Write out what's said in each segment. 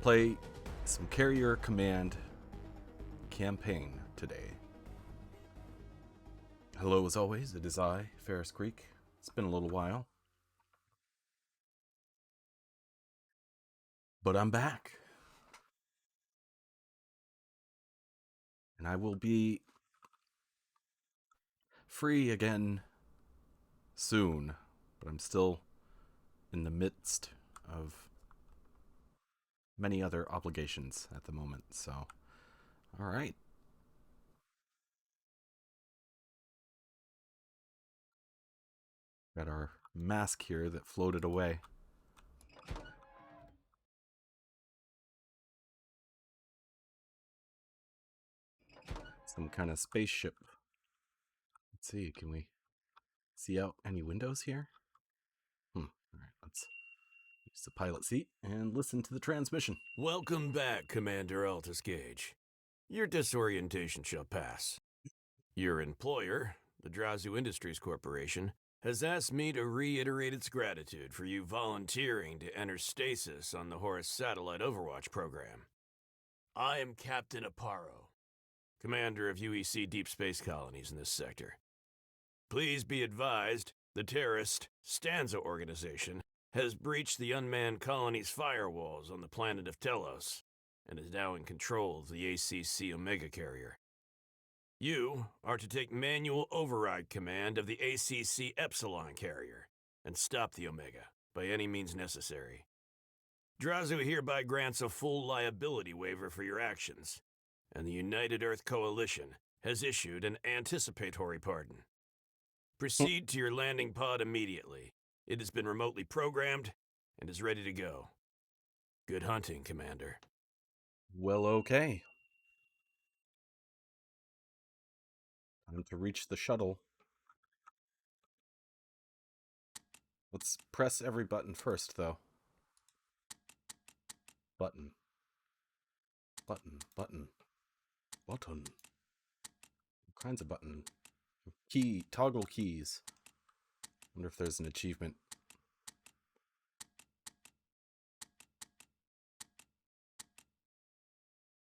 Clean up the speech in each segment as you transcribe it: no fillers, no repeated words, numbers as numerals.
play some Carrier Command campaign today. Hello, as always, it is I, Ferris Creek. It's been a little while, but I'm back. And I will be free again soon, but I'm still in the midst of many other obligations at the moment, so all right. Got our mask here that floated away. Some kind of spaceship. Let's see, can we see out any windows here? All right, let's use the pilot seat and listen to the transmission. Welcome back, Commander Altus Gage. Your disorientation shall pass. Your employer, the Drazu Industries Corporation, has asked me to reiterate its gratitude for you volunteering to enter stasis on the Horus Satellite Overwatch program. I am Captain Aparo, commander of UEC Deep Space Colonies in this sector. Please be advised, the terrorist Stanza organization has breached the unmanned colony's firewalls on the planet of Telos, and is now in control of the ACC Omega carrier. You are to take manual override command of the ACC Epsilon carrier, and stop the Omega by any means necessary. Drazu hereby grants a full liability waiver for your actions, and the United Earth Coalition has issued an anticipatory pardon. Proceed to your landing pod immediately. It has been remotely programmed and is ready to go. Good hunting, Commander. Well, okay. Time to reach the shuttle. Let's press every button first, though. Button. Button. Button. Button. All kinds of button. Key. Toggle keys. Wonder if there's an achievement.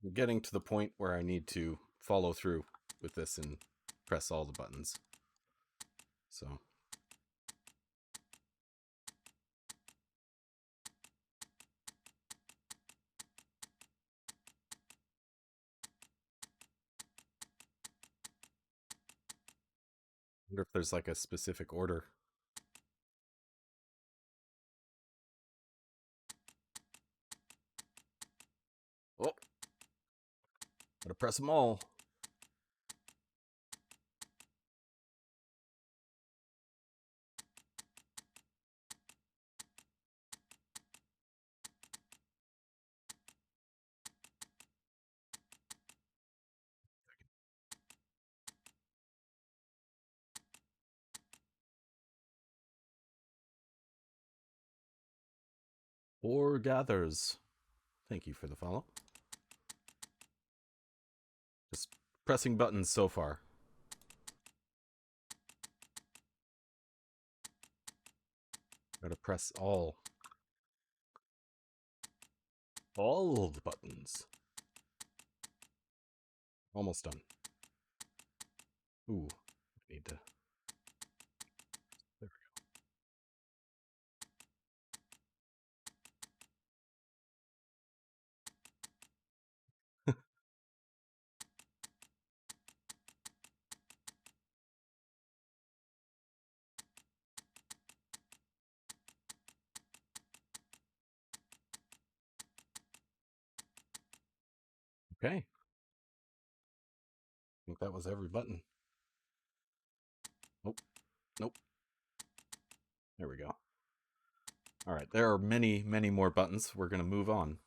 I'm getting to the point where I need to follow through with this and press all the buttons. So. Wonder if there's like a specific order. Oh. Gotta press them all. Or gathers. Thank you for the follow. Just pressing buttons so far. Gotta press all the buttons. Almost done. Ooh, I need to. There we go. Okay. I think that was every button. Nope. Nope. There we go. All right, there are many, many more buttons. We're going to move on.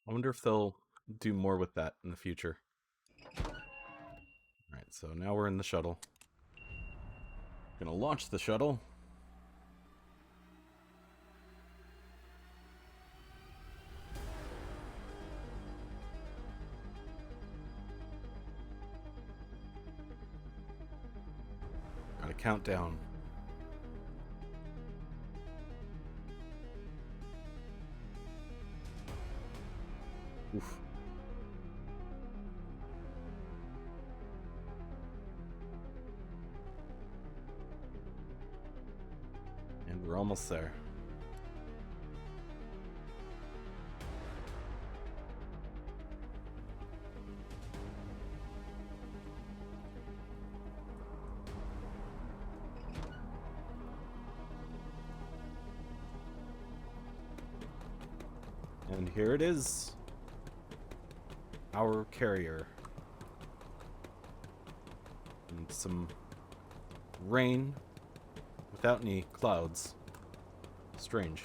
I wonder if they'll do more with that in the future. All right, so now we're in the shuttle. Going to launch the shuttle. Got a countdown. Oof. And we're almost there. And here it is. Our carrier. And some rain without any clouds. Strange.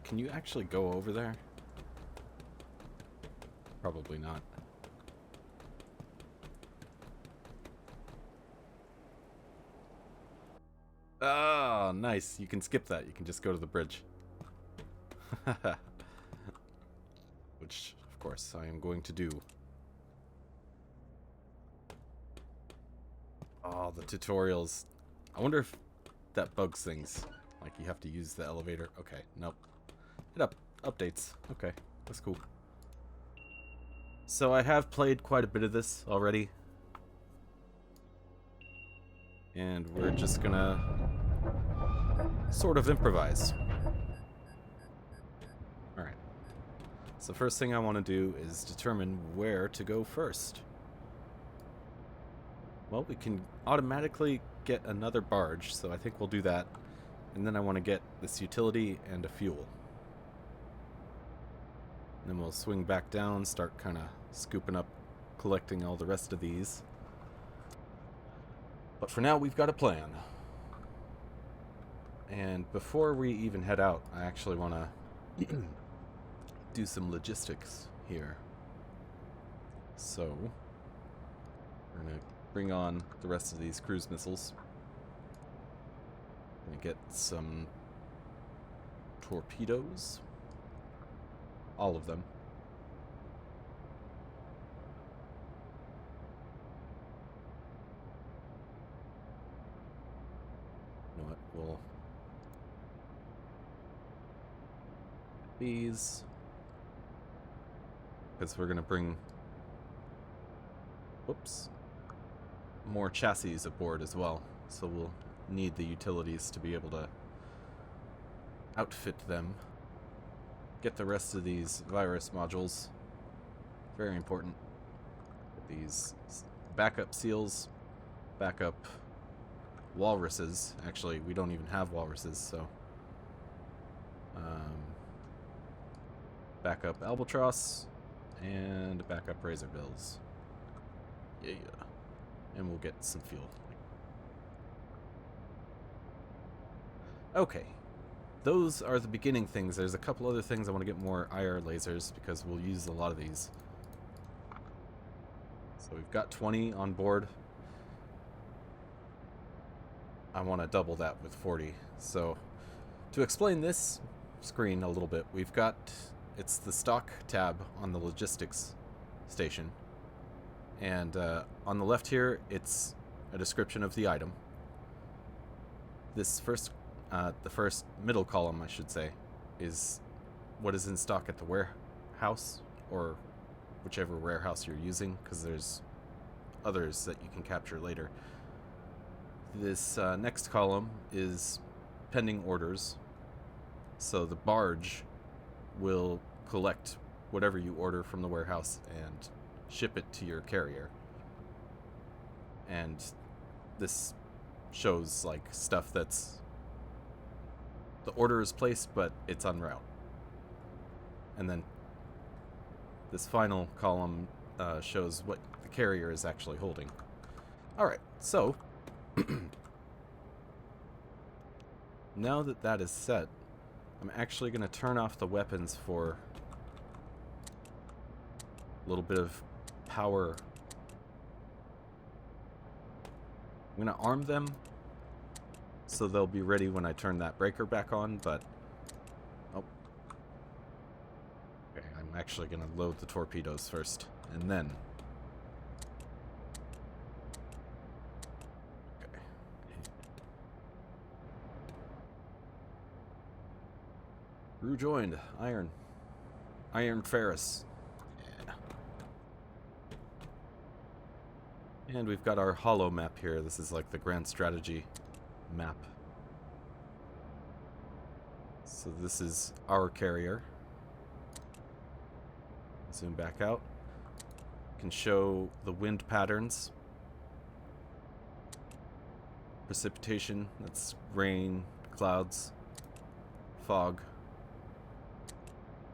Can you actually go over there? Probably not. Oh, nice. You can skip that. You can just go to the bridge. Which, of course, I am going to do. Oh, the tutorials. I wonder if that bugs things. Like, you have to use the elevator. Okay, nope. It updates. Okay, that's cool. So I have played quite a bit of this already. And we're just gonna sort of improvise. Alright. So first thing I want to do is determine where to go first. Well, we can automatically get another barge, so I think we'll do that. And then I want to get this utility and a fuel. And then we'll swing back down, start kind of scooping up, collecting all the rest of these. But for now, we've got a plan. And before we even head out, I actually want to do some logistics here. So, we're going to bring on the rest of these cruise missiles. Going to get some torpedoes. All of them. You know what? We'll these, because we're gonna bring more chassis aboard as well, so we'll need the utilities to be able to outfit them. Get the rest of these virus modules, very important. Get these backup seals, backup walruses. Actually, we don't even have walruses, so backup albatross and backup razorbills. Yeah. And we'll get some fuel. Okay. Those are the beginning things. There's a couple other things. I want to get more IR lasers because we'll use a lot of these. So we've got 20 on board. I want to double that with 40. So to explain this screen a little bit, we've got, it's the stock tab on the logistics station. And on the left here, it's a description of the item. This first, the first middle column, I should say, is what is in stock at the warehouse, or whichever warehouse you're using, because there's others that you can capture later. This next column is pending orders. So the barge will collect whatever you order from the warehouse and ship it to your carrier. And this shows like stuff that's, the order is placed but it's en route. And then this final column shows what the carrier is actually holding. Alright, so now that that is set, I'm actually going to turn off the weapons for a little bit of power. I'm going to arm them so they'll be ready when I turn that breaker back on, but oh. Okay, I'm actually going to load the torpedoes first, and then Crew joined. Iron. Iron Ferris. Yeah. And we've got our holo map here. This is like the grand strategy map. So this is our carrier. Zoom back out. Can show the wind patterns. Precipitation, that's rain, clouds, fog.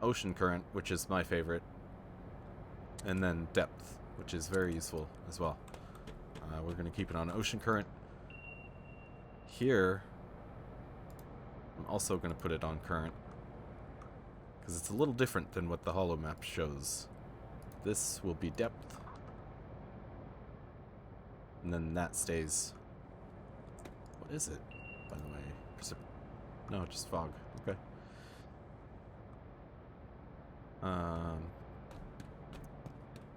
Ocean current, which is my favorite. And then depth, which is very useful as well. We're going to keep it on ocean current. Here, I'm also going to put it on current, because it's a little different than what the holo map shows. This will be depth. And then that stays. What is it, by the way? No, just fog. Okay.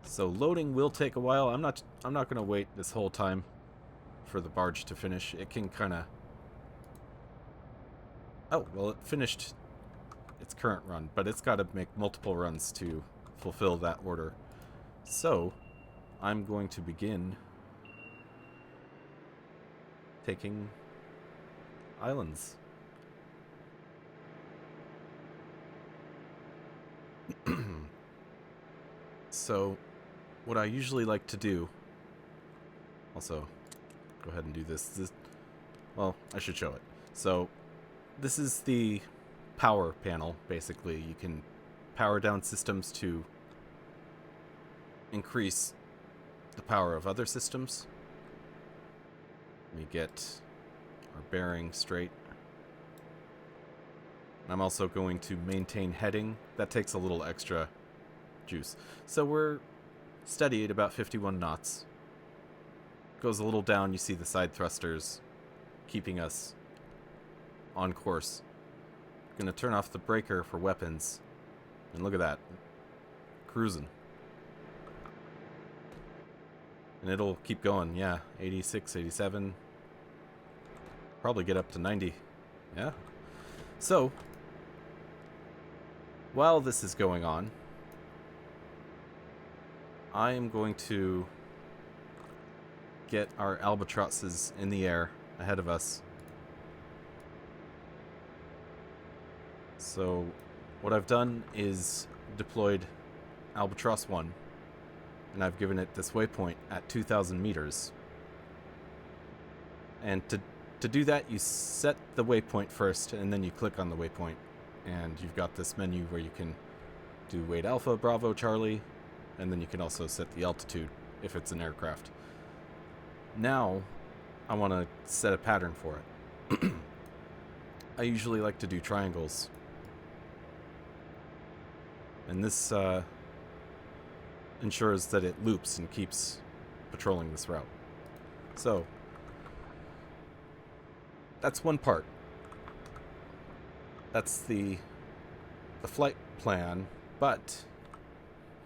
So loading will take a while. I'm not going to wait this whole time for the barge to finish. It can kind of... Oh, well, it finished its current run, but it's got to make multiple runs to fulfill that order. So, I'm going to begin taking islands. So, what I usually like to do... Also, go ahead and do this. Well, I should show it. So, this is the power panel, basically. You can power down systems to increase the power of other systems. Let me get our bearing straight. I'm also going to maintain heading. That takes a little extra juice. So we're steady at about 51 knots. Goes a little down, you see the side thrusters keeping us on course. Gonna turn off the breaker for weapons. And look at that. Cruising. And it'll keep going, yeah. 86, 87. Probably get up to 90. Yeah. So, while this is going on, I am going to get our albatrosses in the air ahead of us. So, what I've done is deployed Albatross 1, and I've given it this waypoint at 2,000 meters. And to do that, you set the waypoint first, and then you click on the waypoint, and you've got this menu where you can do Wait Alpha, Bravo, Charlie, and then you can also set the altitude if it's an aircraft. Now, I want to set a pattern for it. I usually like to do triangles. And this ensures that it loops and keeps patrolling this route. So, that's one part. That's the flight plan, but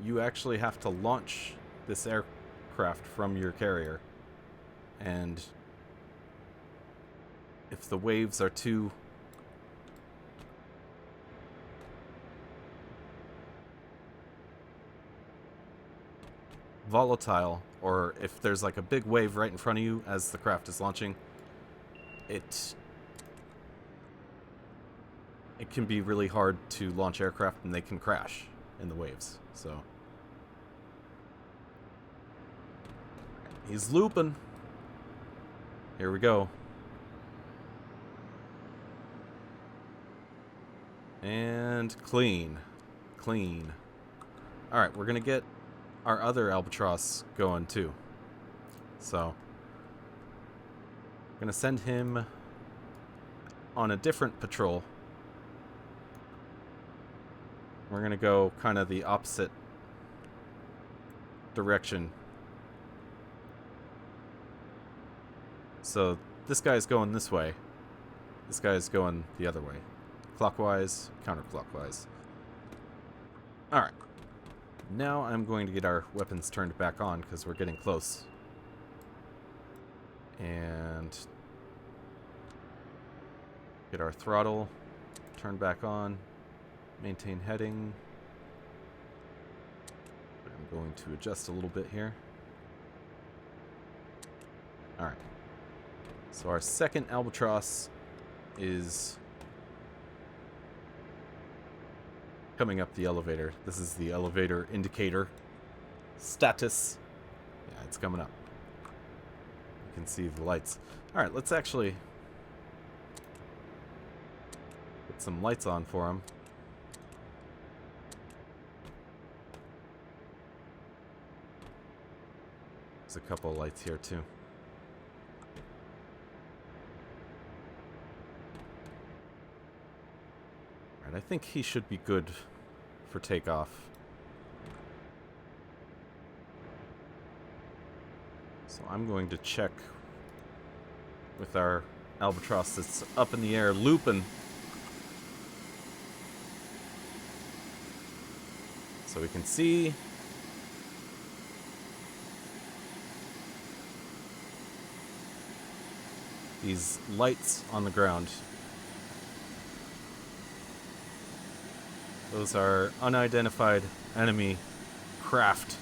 you actually have to launch this aircraft from your carrier. And if the waves are too volatile, or if there's like a big wave right in front of you as the craft is launching, it can be really hard to launch aircraft, and they can crash in the waves. So he's looping. Here we go. And clean. Clean. Alright, we're gonna get our other albatross going too. So I'm gonna send him on a different patrol. We're gonna go kind of the opposite direction. So this guy's going this way. This guy's going the other way. Clockwise, counterclockwise. Alright. Now I'm going to get our weapons turned back on because we're getting close. And get our throttle turned back on. Maintain heading. I'm going to adjust a little bit here. Alright. So our second albatross is coming up the elevator. This is the elevator indicator. Status. Yeah, it's coming up. You can see the lights. Alright, let's actually put some lights on for him. There's a couple of lights here too. Alright, I think he should be good for takeoff. So I'm going to check with our albatross that's up in the air, looping. So we can see these lights on the ground. Those are unidentified enemy craft.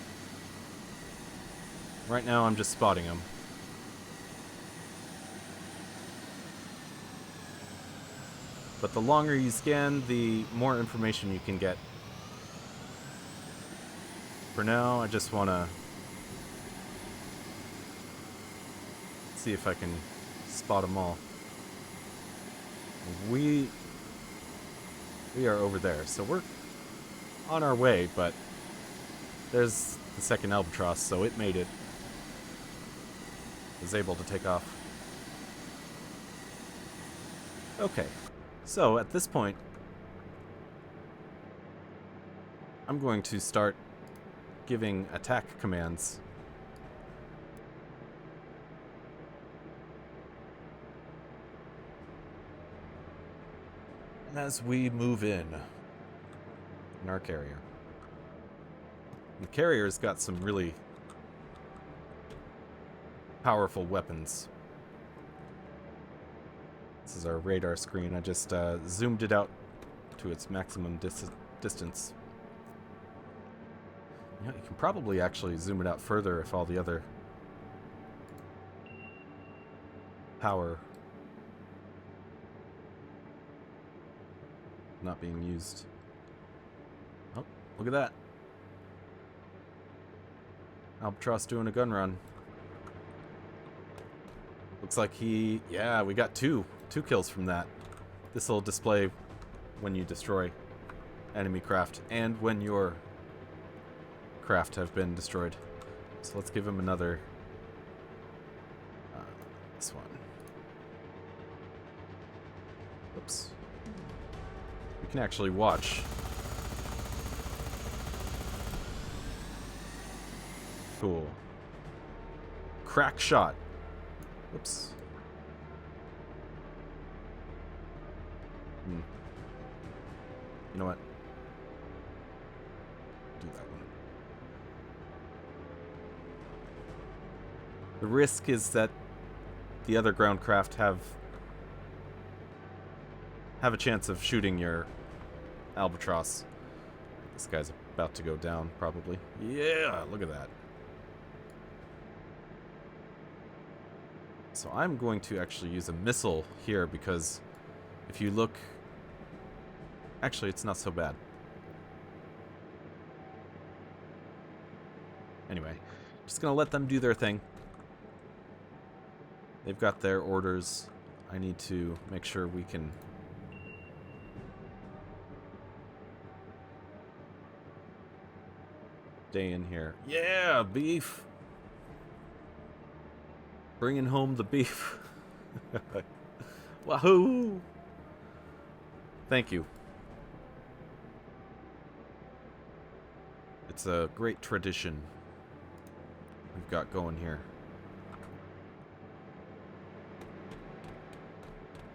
Right now I'm just spotting them. But the longer you scan, the more information you can get. For now, I just want to see if I can spot them all. We are over there, so we're on our way, but there's the second albatross, so it made it. Was able to take off. Okay, so at this point, I'm going to start giving attack commands. And as we move in our carrier. The carrier's got some really powerful weapons. This is our radar screen. I just zoomed it out to its maximum distance. Yeah, you can probably actually zoom it out further if all the other power not being used. Oh, look at that. Albatross doing a gun run. Looks like he... Yeah, we got two kills from that. This will display when you destroy enemy craft and when your craft have been destroyed. So let's give him another... this one. Oops. We can actually watch. Cool. Crack shot. Oops. You know what? Do that one. The risk is that the other ground craft have a chance of shooting your albatross. This guy's about to go down, probably. Yeah, look at that. So I'm going to actually use a missile here because if you look... Actually, it's not so bad. Anyway, just gonna let them do their thing. They've got their orders. I need to make sure we can... stay in here. Yeah, beef! Bringing home the beef. Wahoo! Thank you. It's a great tradition we've got going here.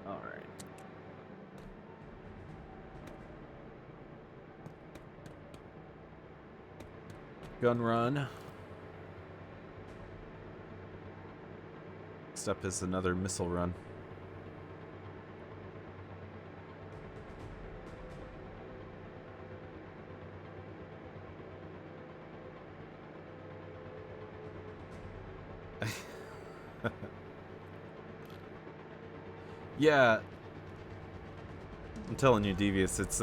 Alright. Gun run. Next up is another missile run. Yeah. I'm telling you, Devious, it's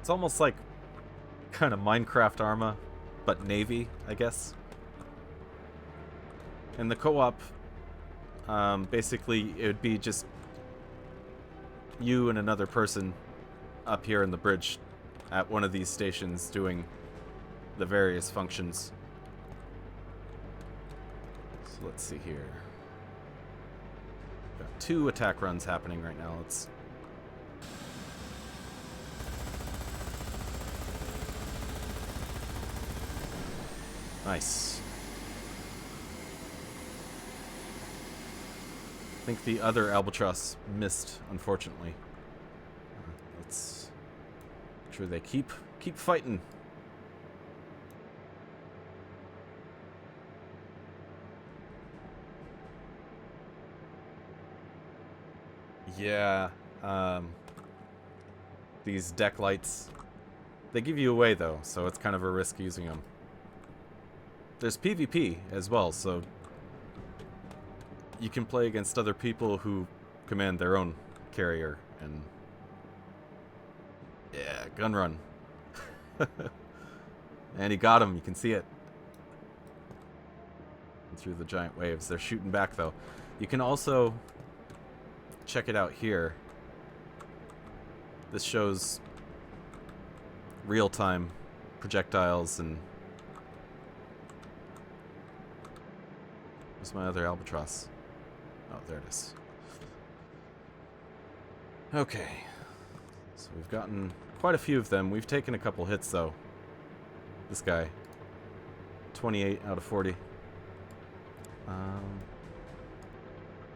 almost like kind of Minecraft Arma, but Navy, I guess. And the co-op, basically, it would be just you and another person up here in the bridge at one of these stations doing the various functions. So let's see here. Got 2 attack runs happening right now. Let's... Nice. I think the other albatross missed, unfortunately. Let's make sure they keep fighting. Yeah, these deck lights, they give you away though, so it's kind of a risk using them. There's PvP as well, so you can play against other people who command their own carrier, and yeah, gun run. And he got him, you can see it. Through the giant waves. They're shooting back though. You can also check it out here. This shows real-time projectiles and... Where's my other albatross? Oh, there it is. Okay. So we've gotten quite a few of them. We've taken a couple hits, though. This guy. 28 out of 40.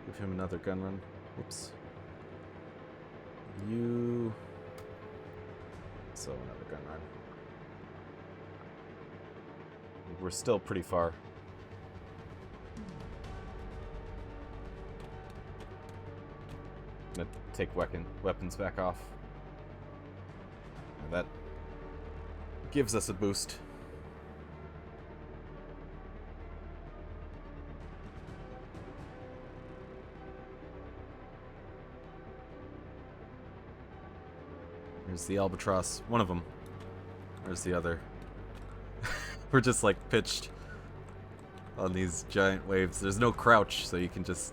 Give him another gun run. Whoops. You... So, another gun run. We're still pretty far. I'm gonna take weapons back off. And that gives us a boost. Here's the albatross. One of them. Where's the other? We're just like pitched on these giant waves. There's no crouch, so you can just...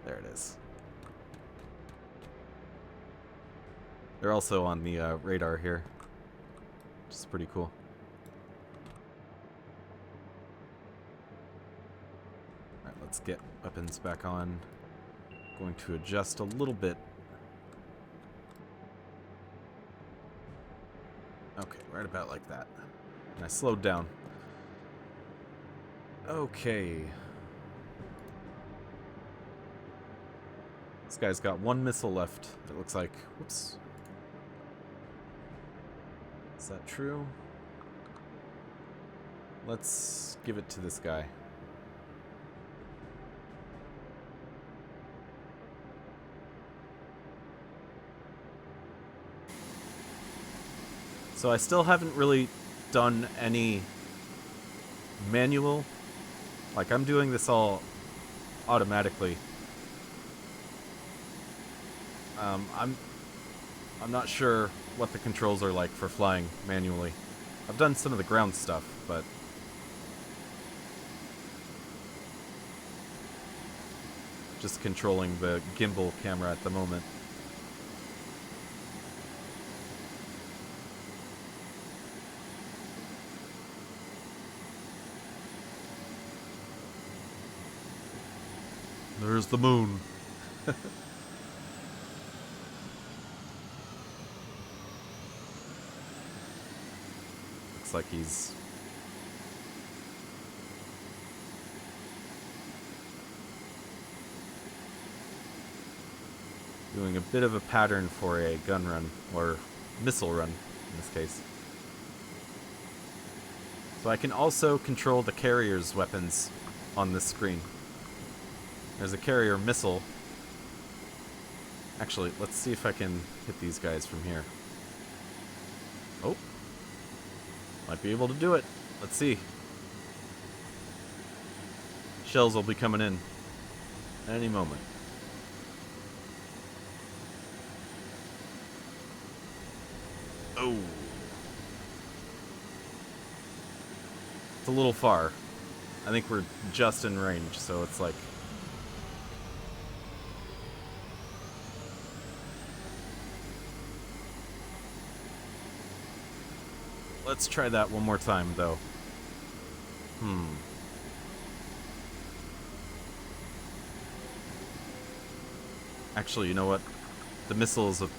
There it is. They're also on the radar here, which is pretty cool. Alright, let's get weapons back on. Going to adjust a little bit. Okay, right about like that. And I slowed down. Okay. This guy's got 1 missile left, it looks like. Whoops. Is that true? Let's give it to this guy. So I still haven't really done any manual. Like, I'm doing this all automatically. I'm not sure what the controls are like for flying manually. I've done some of the ground stuff, but just controlling the gimbal camera at the moment. There's the moon. Looks like he's doing a bit of a pattern for a gun run, or missile run in this case. So I can also control the carrier's weapons on this screen. There's a carrier missile. Actually, let's see if I can hit these guys from here. Oh. Might be able to do it. Let's see. Shells will be coming in any moment. Oh. It's a little far. I think we're just in range, so it's like... Let's try that one more time, though. Actually, you know what? The missiles of...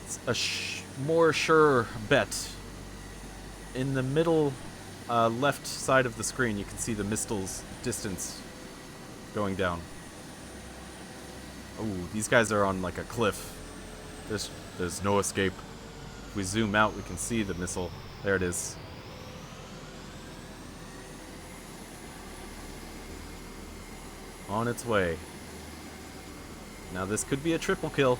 It's a more sure bet. In the middle left side of the screen, you can see the missile's distance going down. Oh, these guys are on like a cliff. There's no escape. If we zoom out, we can see the missile. There it is. On its way. Now this could be a triple kill.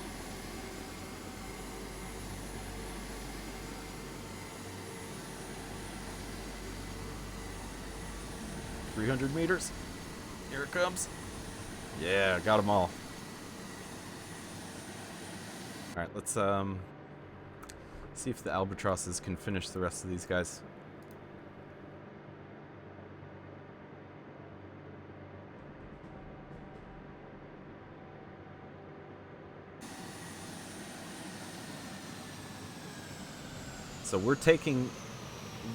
.300 meters. Here it comes. Yeah, got them all. Alright, let's see if the albatrosses can finish the rest of these guys. So we're taking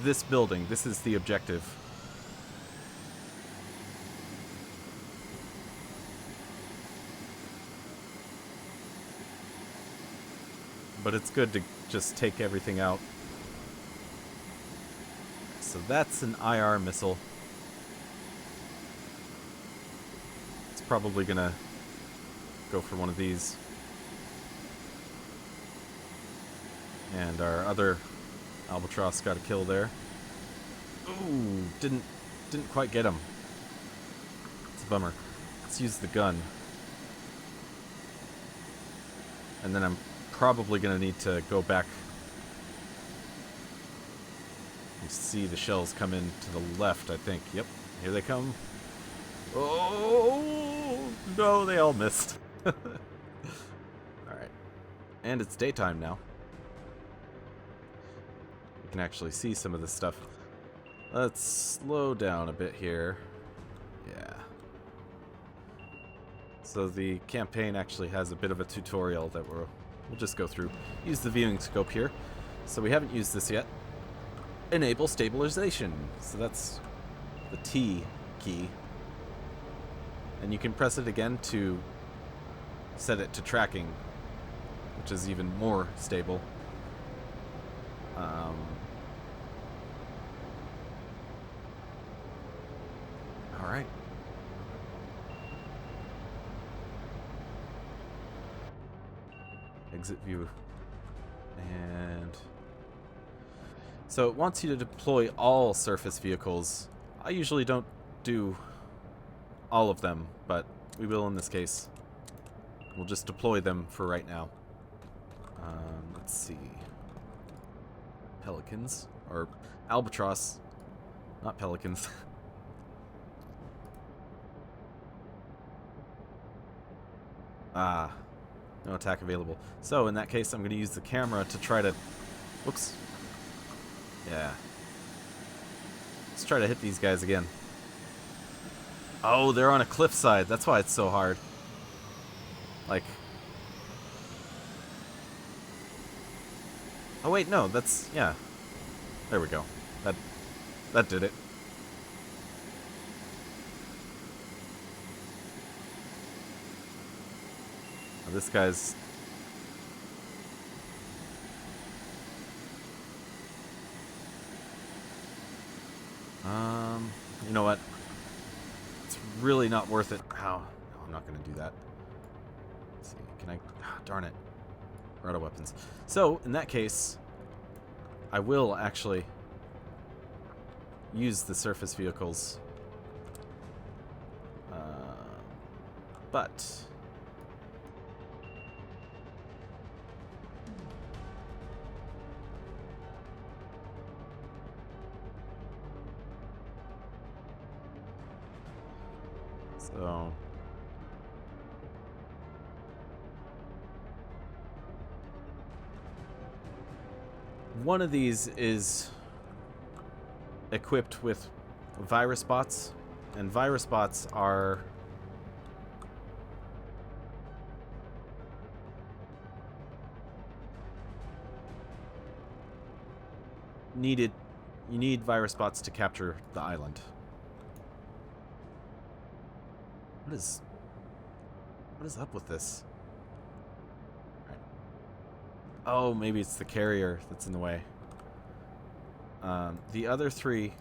this building. This is the objective. But it's good to just take everything out. So that's an IR missile. It's probably gonna go for one of these. And our other albatross got a kill there. Ooh, didn't quite get him. It's a bummer. Let's use the gun. And then I'm probably going to need to go back. You see the shells come in to the left, I think. Yep, here they come. Oh, no, they all missed. Alright. And it's daytime now. We can actually see some of this stuff. Let's slow down a bit here. Yeah. So the campaign actually has a bit of a tutorial that we'll just go through. Use the viewing scope here. So we haven't used this yet. Enable stabilization. So that's the T key. And you can press it again to set it to tracking, which is even more stable. Alright. Exit view. And so it wants you to deploy all surface vehicles. I usually don't do all of them, but we will in this case. We'll just deploy them for right now. Let's see. Pelicans. Or albatross. Not pelicans. Ah. No attack available. So, in that case, I'm going to use the camera to try to... Whoops. Yeah. Let's try to hit these guys again. Oh, they're on a cliffside. That's why it's so hard. Like... Oh, wait, no. That's... Yeah. There we go. That did it. This guy's... You know what? It's really not worth it. Ow. No, I'm not going to do that. Let's see. Can I... darn it. We're out of weapons. So, in that case, I will actually use the surface vehicles. But... So one of these is equipped with virus bots, and virus bots are needed. You need virus bots to capture the island. What is up with this? Right. Oh, maybe it's the carrier that's in the way. The other 3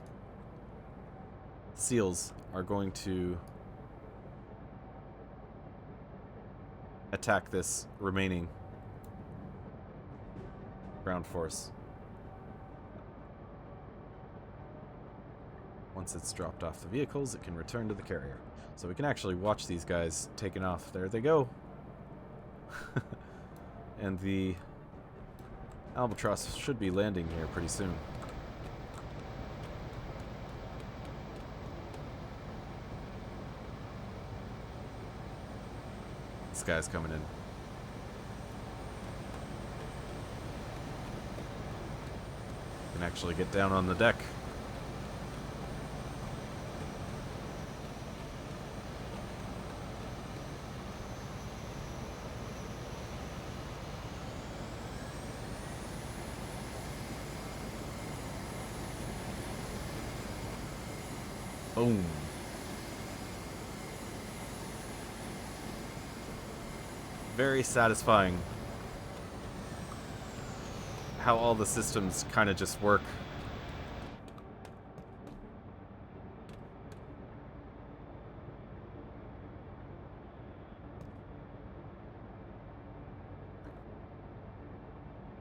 seals are going to attack this remaining ground force. Once it's dropped off the vehicles, it can return to the carrier. So we can actually watch these guys taking off. There they go. And the Albatross should be landing here pretty soon. This guy's coming in. Can actually get down on the deck. Boom. Very satisfying how all the systems kind of just work.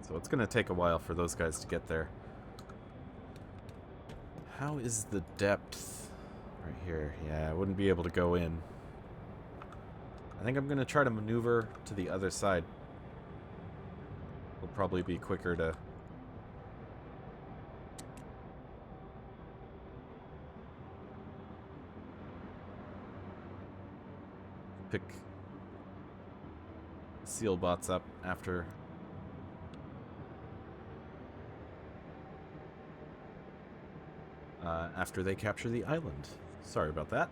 So it's going to take a while for those guys to get there. How is the depth? Right here. Yeah, I wouldn't be able to go in. I think I'm going to try to maneuver to the other side. It'll probably be quicker to... pick seal bots up after... after they capture the island. Sorry about that.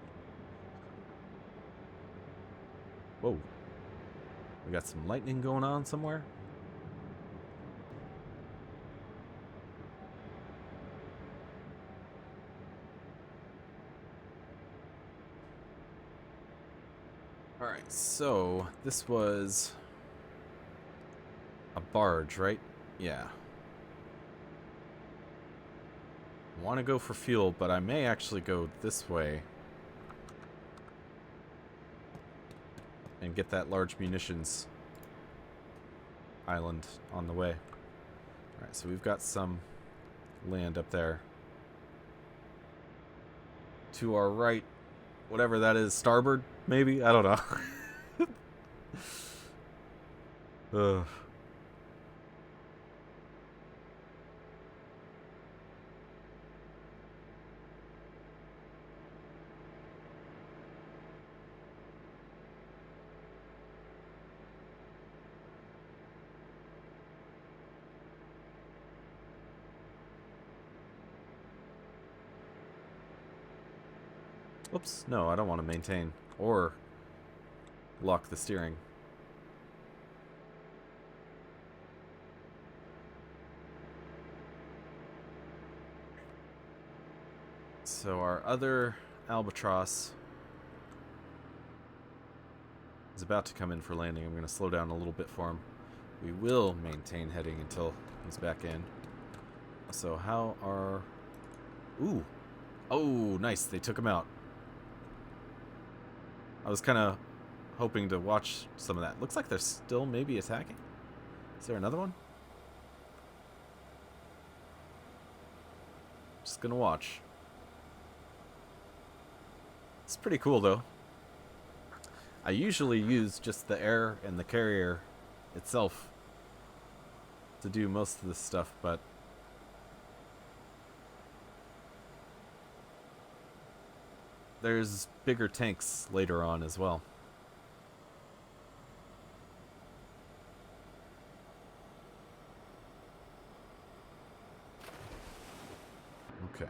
Whoa. We got some lightning going on somewhere. Alright, so this was a barge, right? Yeah. I want to go for fuel, but I may actually go this way and get that large munitions island on the way. Alright, so we've got some land up there. To our right, whatever that is, starboard, maybe? I don't know. Ugh. Oops, no, I don't want to maintain or lock the steering. So our other Albatross is about to come in for landing. I'm going to slow down a little bit for him. We will maintain heading until he's back in. So how are... Ooh. Oh, nice. They took him out. I was kind of hoping to watch some of that. Looks like they're still maybe attacking. Is there another one? Just gonna watch. It's pretty cool, though. I usually use just the air and the carrier itself to do most of this stuff, but there's bigger tanks later on as well. Okay.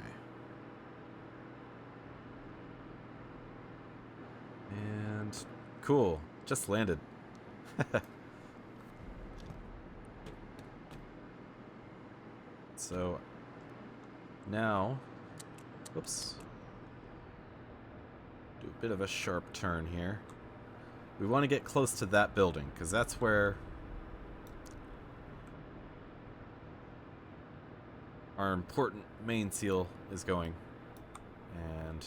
And cool. Just landed. So now, whoops. Do a bit of a sharp turn here. We want to get close to that building because that's where our important main seal is going. And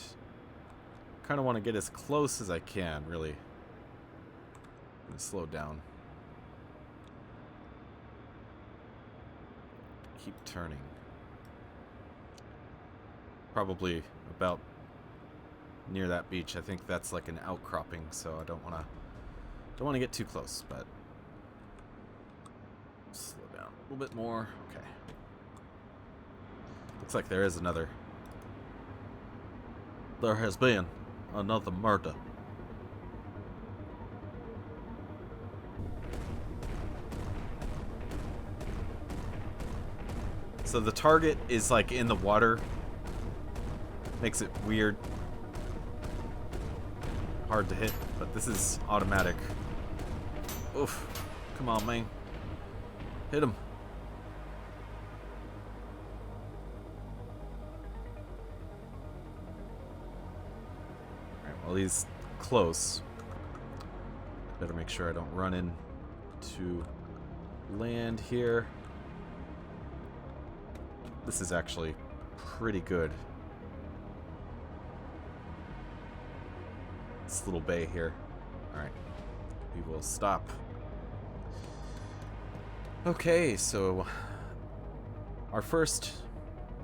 kind of want to get as close as I can, really. I'm going to slow down. Keep turning. Probably about near that beach. I think that's like an outcropping, so I don't want to get too close, but slow down a little bit more. Okay. Looks like there is another. There has been another murder. So the target is like in the water. Makes it weird. Hard to hit, but this is automatic. Oof. Come on, man. Hit him. Alright, well, he's close. Better make sure I don't run into land here. This is actually pretty good. This little bay here. Alright. We will stop. Okay, so our first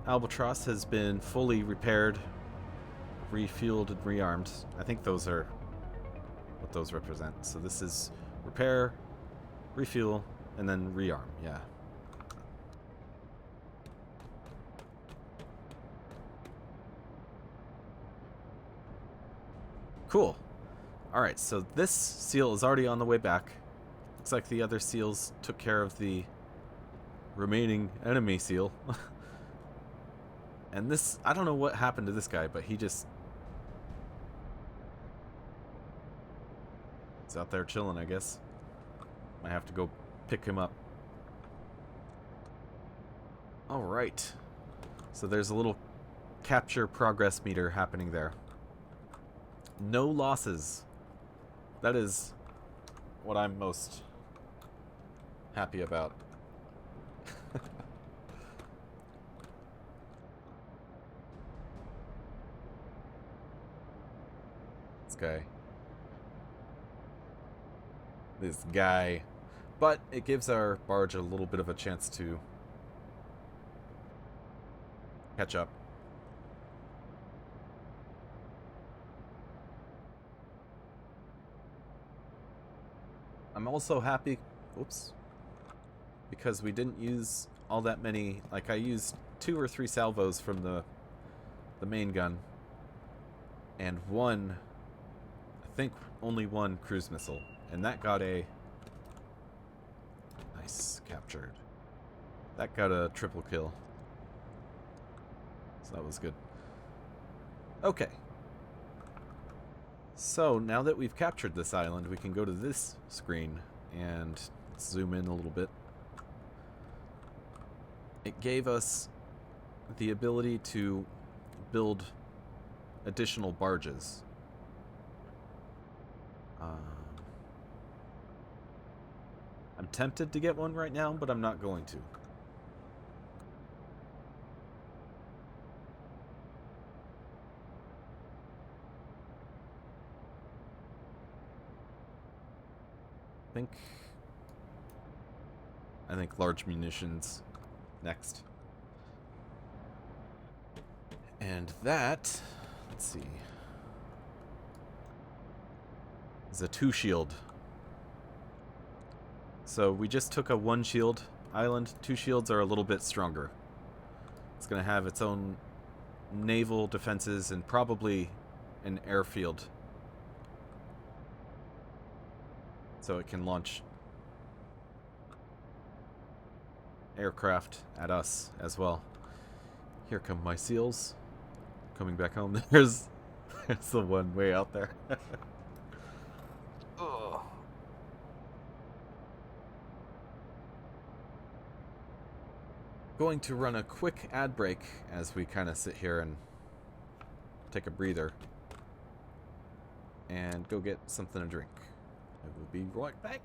Albatross has been fully repaired, refueled, and rearmed. I think those are what those represent. So this is repair, refuel, and then rearm. Yeah. Cool. Alright, so this seal is already on the way back. Looks like the other seals took care of the remaining enemy seal. And this, I don't know what happened to this guy, but he just... he's out there chilling, I guess. Might have to go pick him up. Alright. So there's a little capture progress meter happening there. No losses. That is what I'm most happy about. This guy. But it gives our barge a little bit of a chance to catch up. I'm also happy, oops, because we didn't use all that many. Like, I used 2 or 3 salvos from the main gun, and one, I think only one cruise missile, and that got a nice captured. That got a triple kill, so that was good. Okay. So, now that we've captured this island, we can go to this screen and zoom in a little bit. It gave us the ability to build additional barges. I'm tempted to get one right now, but I'm not going to. I think large munitions next. And that, let's see, is a 2 shield. So we just took a 1 shield island. 2 shields are a little bit stronger. It's going to have its own naval defenses and probably an airfield. So it can launch aircraft at us as well. Here come my seals. Coming back home. There's the one way out there. Oh. Going to run a quick ad break as we kind of sit here and take a breather and go get something to drink. I will be right back.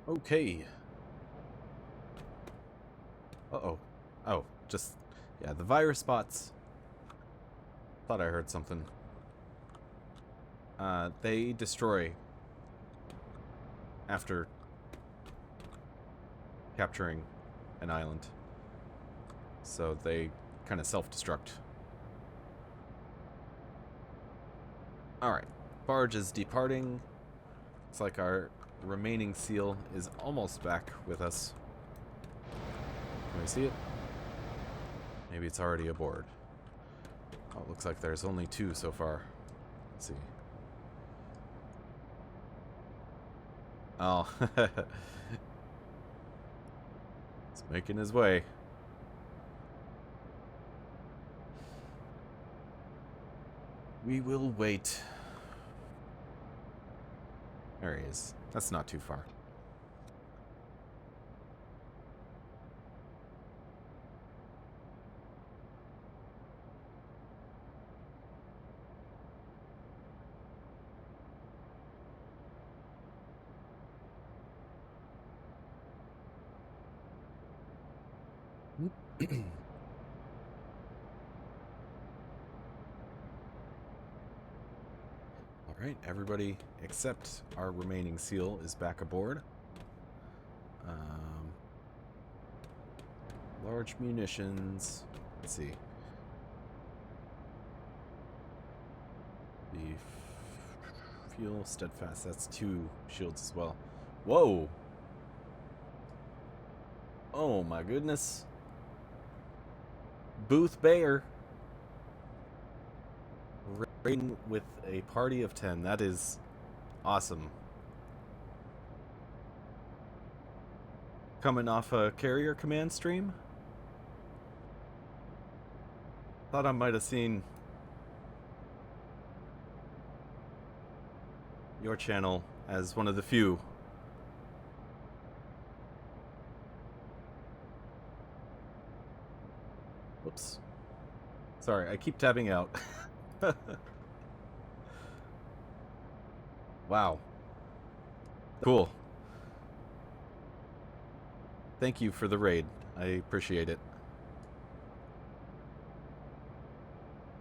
Okay. Uh-oh. Oh, just... yeah, the virus spots. Thought I heard something. They destroy after capturing an island. So they kind of self-destruct. Alright. Barge is departing. Looks like our remaining seal is almost back with us. Can we see it? Maybe it's already aboard. Oh, it looks like there's only two so far. Let's see. Oh. It's making his way. We will wait. There he is. That's not too far. Alright, everybody except our remaining seal is back aboard. Large munitions. Let's see. The fuel steadfast. That's 2 shields as well. Whoa! Oh my goodness. Booth Bayer. Raiding with a party of 10. That is awesome. Coming off a carrier command stream. Thought I might have seen your channel as one of the few. Whoops. Sorry, I keep tabbing out. Wow. Cool. Thank you for the raid. I appreciate it.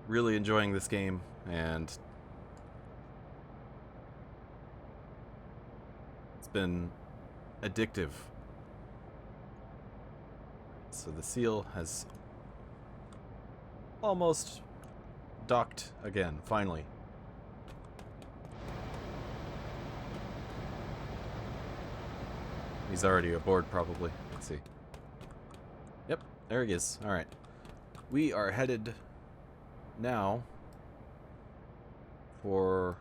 Really enjoying this game, and it's been addictive. So the seal has almost docked again, finally. He's already aboard, probably. Let's see. Yep, there he is. Alright. We are headed now for...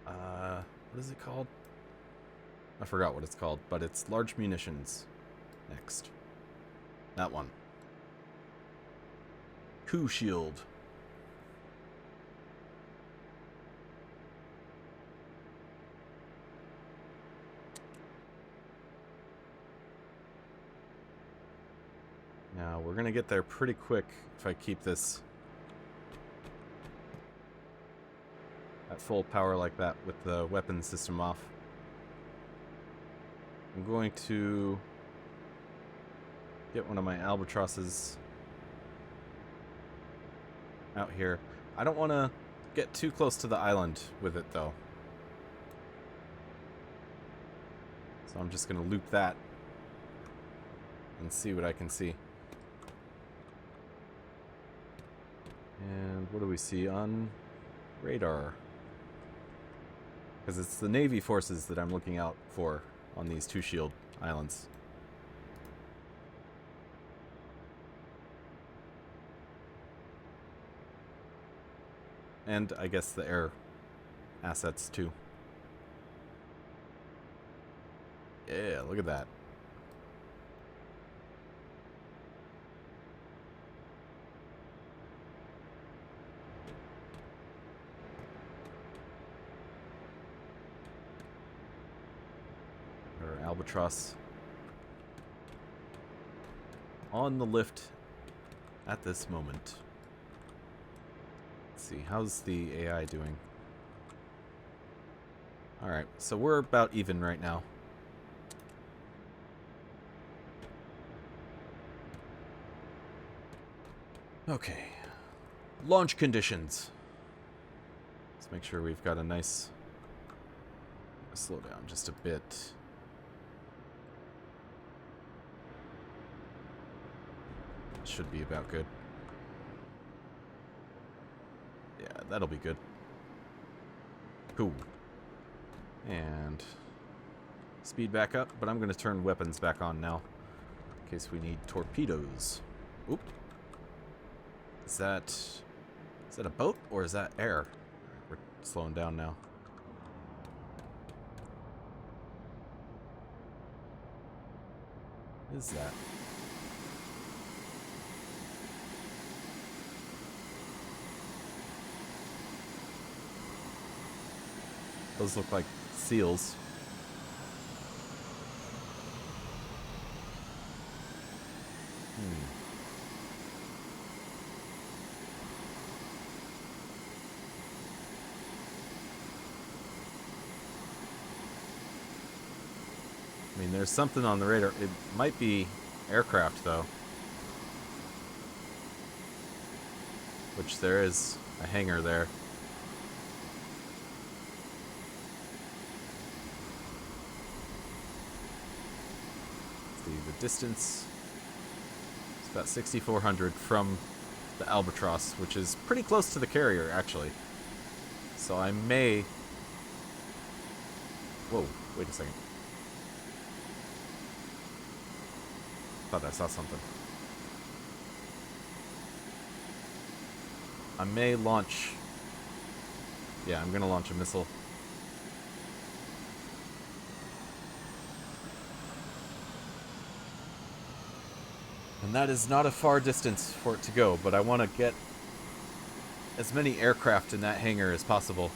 what is it called? I forgot what it's called, but it's large munitions. Next. That one. Coup shield. Now, we're gonna get there pretty quick if I keep this at full power like that with the weapon system off. I'm going to get one of my albatrosses out here. I don't want to get too close to the island with it, though. So I'm just going to loop that and see what I can see. And what do we see on radar? Because it's the Navy forces that I'm looking out for on these two shield islands. And I guess the air assets too. Yeah, look at that. Our albatross on the lift at this moment. Let's see, how's the AI doing? Alright, so we're about even right now. Okay. Launch conditions. Let's make sure we've got a nice... Slow down just a bit. Should be about good. Yeah, that'll be good. Cool. And speed back up, but I'm going to turn weapons back on now in case we need torpedoes. Oop. Is that a boat or is that air? We're slowing down now. What is that? Those look like seals. I mean, there's something on the radar. It might be aircraft, though. Which there is a hangar there. The distance is about 6,400 from the Albatross, which is pretty close to the carrier, actually. So I may... Whoa, wait a second. Thought I saw something. I may launch... Yeah, I'm gonna launch a missile. And that is not a far distance for it to go, but I want to get as many aircraft in that hangar as possible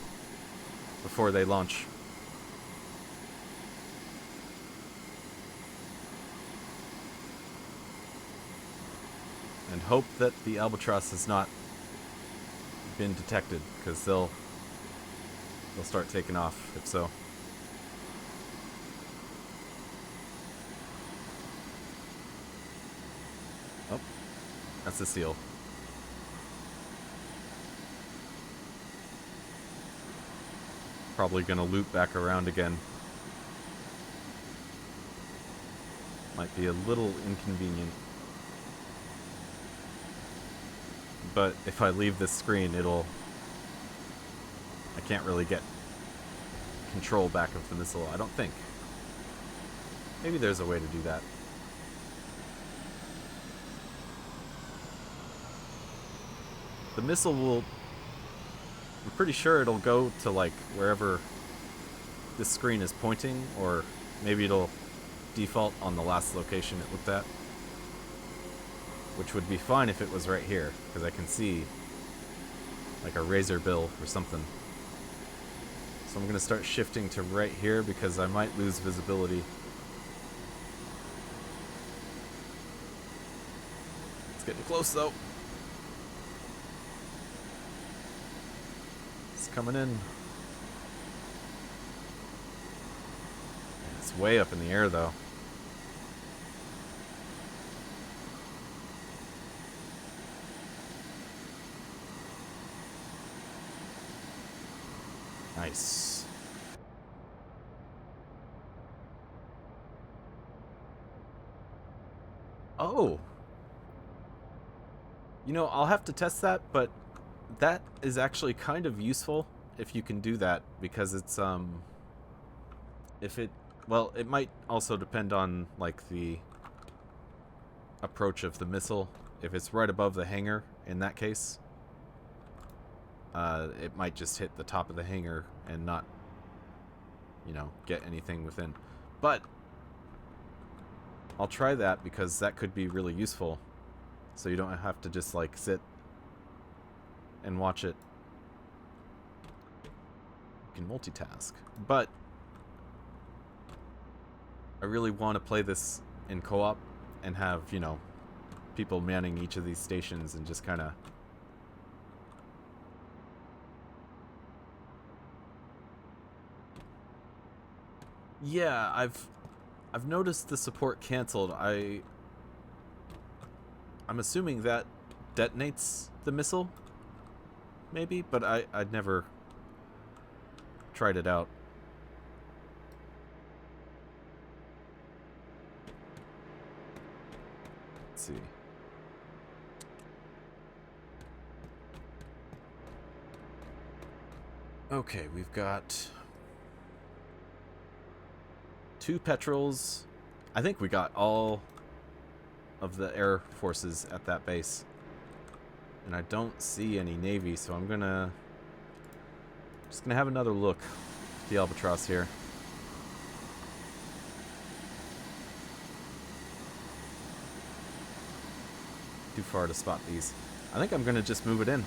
before they launch. And hope that the Albatross has not been detected, because they'll start taking off if so. Oh, that's a seal. Probably gonna loop back around again. Might be a little inconvenient. But if I leave this screen, it'll I can't really get control back of the missile, I don't think. Maybe there's a way to do that. The missile will... I'm pretty sure it'll go to, like, wherever this screen is pointing, or maybe it'll default on the last location it looked at. Which would be fine if it was right here, because I can see, like, a razor bill or something. So I'm going to start shifting to right here, because I might lose visibility. It's getting close, though. It's coming in. It's way up in the air, though. Nice. Oh. You know, I'll have to test that, but that is actually kind of useful if you can do that, because it's, if it, well, it might also depend on, like, the approach of the missile. If it's right above the hangar, in that case, it might just hit the top of the hangar and not, you know, get anything within. But I'll try that, because that could be really useful. So you don't have to just, like, sit and watch it. You can multitask. But I really want to play this in co-op and have, you know, people manning each of these stations and just kind of... Yeah, I've noticed the support canceled. I'm assuming that detonates the missile, maybe, but I'd never tried it out. Let's see. Okay, we've got 2 petrols. I think we got all of the air forces at that base. And I don't see any Navy, so I'm just gonna have another look at the Albatross here. Too far to spot these. I think I'm gonna just move it in.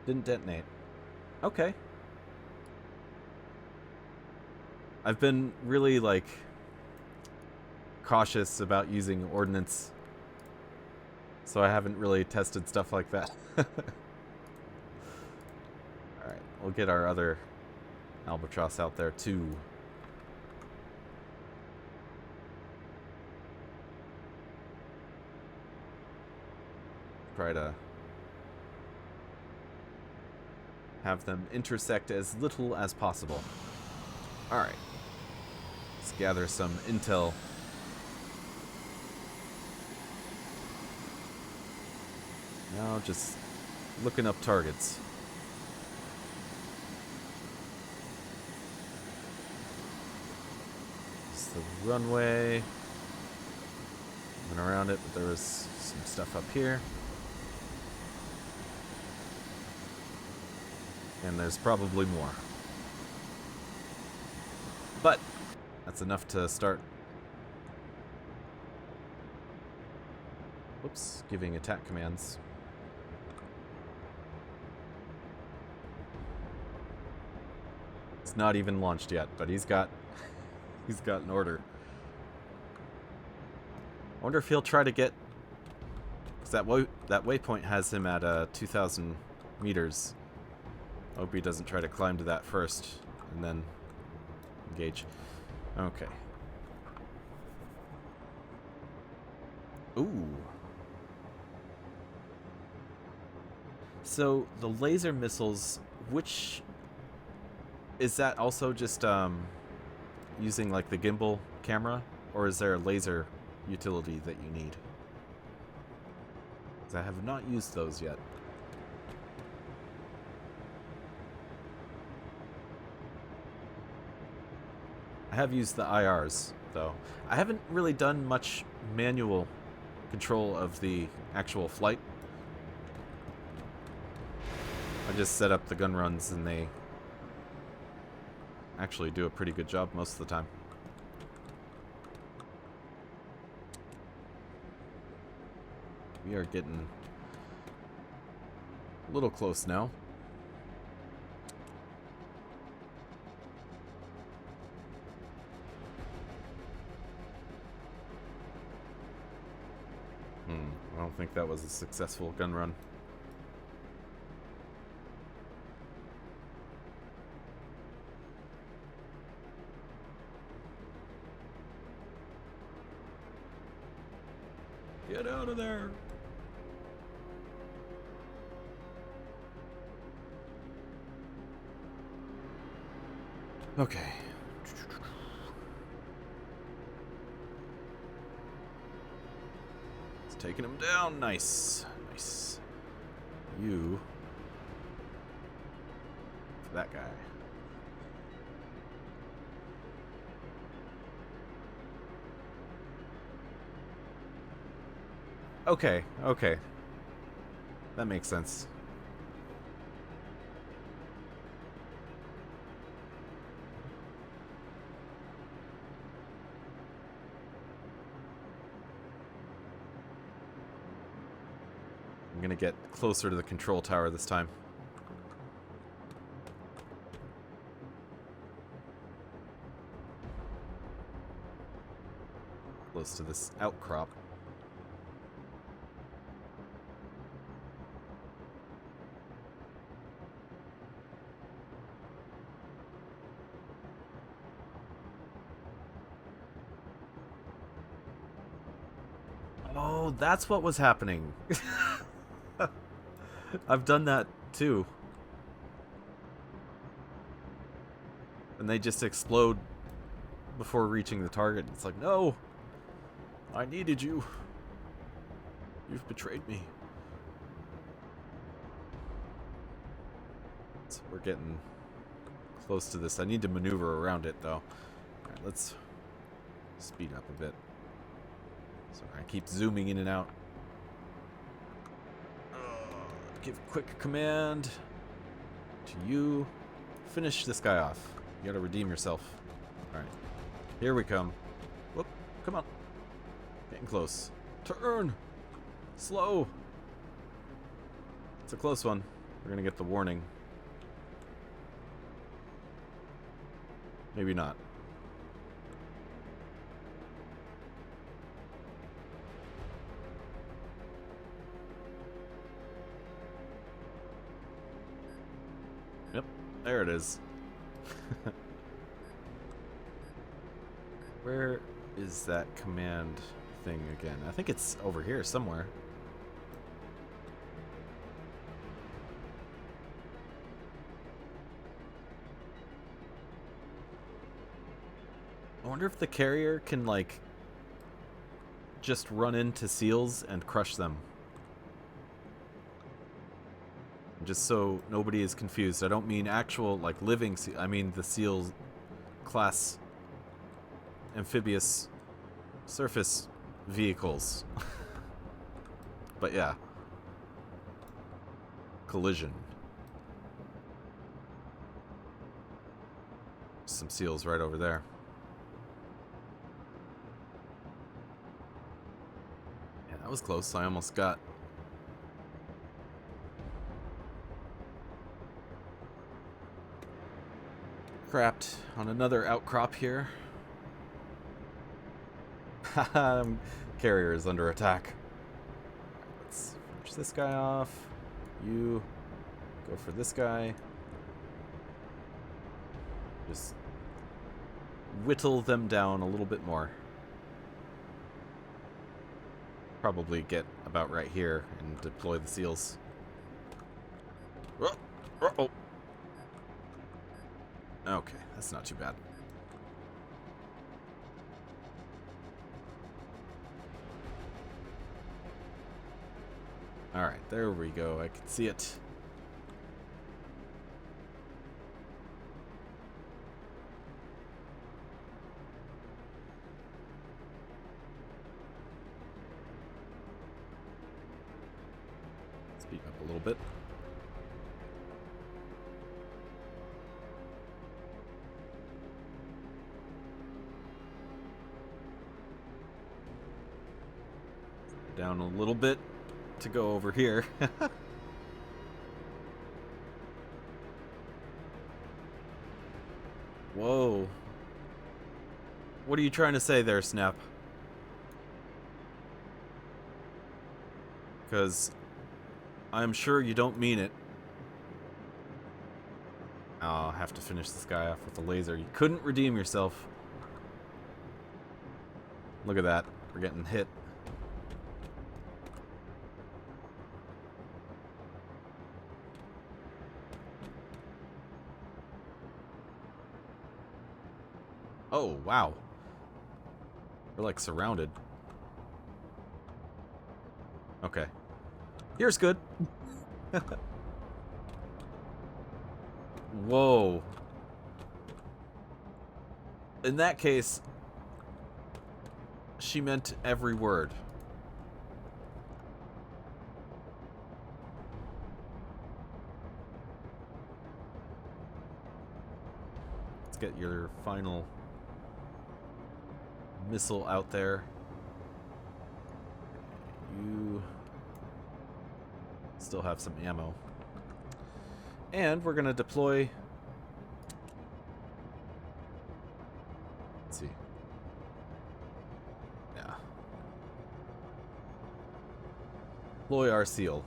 Didn't detonate. Okay. I've been really, like, cautious about using ordnance, so I haven't really tested stuff like that. Alright, we'll get our other Albatross out there, too. Try to have them intersect as little as possible. Alright. Let's gather some intel. Now just looking up targets. It's the runway. Went around it, but there was some stuff up here. And there's probably more. But that's enough to start. Whoops, giving attack commands. It's not even launched yet, but he's got an order. I wonder if he'll try to get, because that waypoint has him at 2,000 meters. I hope he doesn't try to climb to that first and then engage. Okay. Ooh. So the laser missiles, which is that also just using like the gimbal camera Or is there a laser utility that you need? Because I have not used those yet. I have used the IRs, though. I haven't really done much manual control of the actual flight. I just set up the gun runs and they actually do a pretty good job most of the time. We are getting a little close now. I don't think that was a successful gun run. Get out of there! Okay. It's taking him down. Nice. Nice. You. That guy. Okay, okay. That makes sense. I'm gonna get closer to the control tower this time. Close to this outcrop. Oh, that's what was happening. I've done that too. And they just explode before reaching the target. It's like, no! I needed you. You've betrayed me. So we're getting close to this. I need to maneuver around it, though. Alright, let's speed up a bit. Sorry, I keep zooming in and out. Give quick command to you. Finish this guy off. You gotta redeem yourself. Alright. Here we come. Whoop. Come on. Getting close. Turn! Slow! It's a close one. We're gonna get the warning. Maybe not. Yep, there it is. Where is that command thing again? I think it's over here somewhere. I wonder if the carrier can, like, just run into seals and crush them. Just so nobody is confused. I don't mean actual, like, living seal. I mean the SEAL class amphibious surface vehicles. But yeah. Collision. Some seals right over there. Yeah, that was close. I almost got... crapped on another outcrop here. Haha, carrier is under attack. Let's finish this guy off. You go for this guy. Just whittle them down a little bit more. Probably get about right here and deploy the seals. Uh-oh. Okay, that's not too bad. Alright, there we go. I can see it. Speed up a little bit. Down a little bit to go over here. Whoa. What are you trying to say there, Snap? Because I'm sure you don't mean it. I'll have to finish this guy off with a laser. You couldn't redeem yourself. Look at that. We're getting hit. Oh, wow. We're like surrounded. Okay. Here's good. Whoa. In that case, she meant every word. Let's get your final missile out there. You still have some ammo. And we're gonna deploy. Let's see. Yeah. Deploy our seal.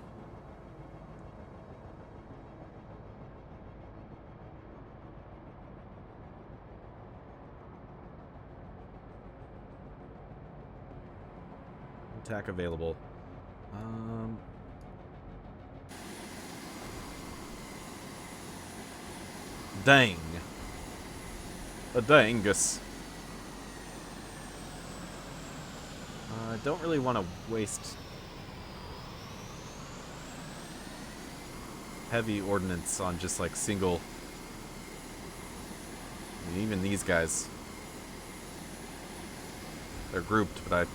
Attack available. Dang. A dangus. I don't really want to waste heavy ordnance on just like single. I mean, even these guys. They're grouped, but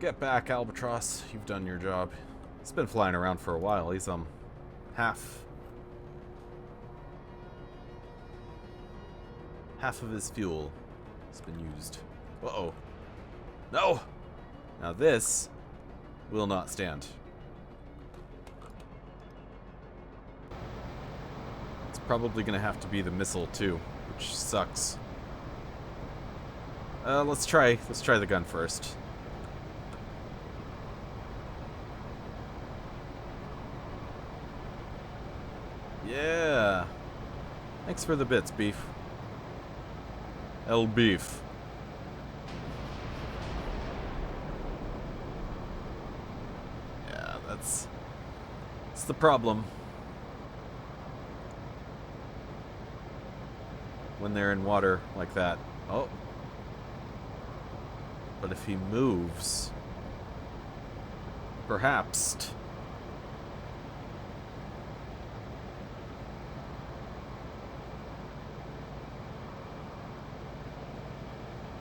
Get back, Albatross. You've done your job. He's been flying around for a while. He's half of his fuel has been used. Uh-oh. No! Now this will not stand. It's probably gonna have to be the missile too, which sucks. Let's try the gun first. Yeah. Thanks for the bits, Beef. El Beef. Yeah, that's the problem. When they're in water like that. Oh. But if he moves, perhaps.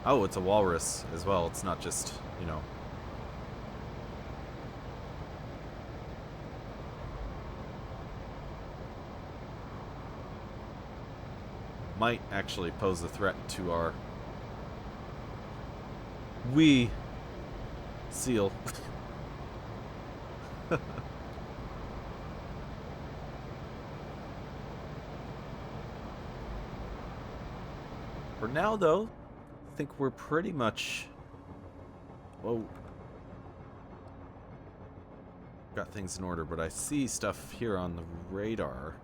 Oh, it's a walrus as well. It's not just, you know. Might actually pose a threat to our wee seal. For now, though, I think we're pretty much... Whoa. Got things in order, but I see stuff here on the radar.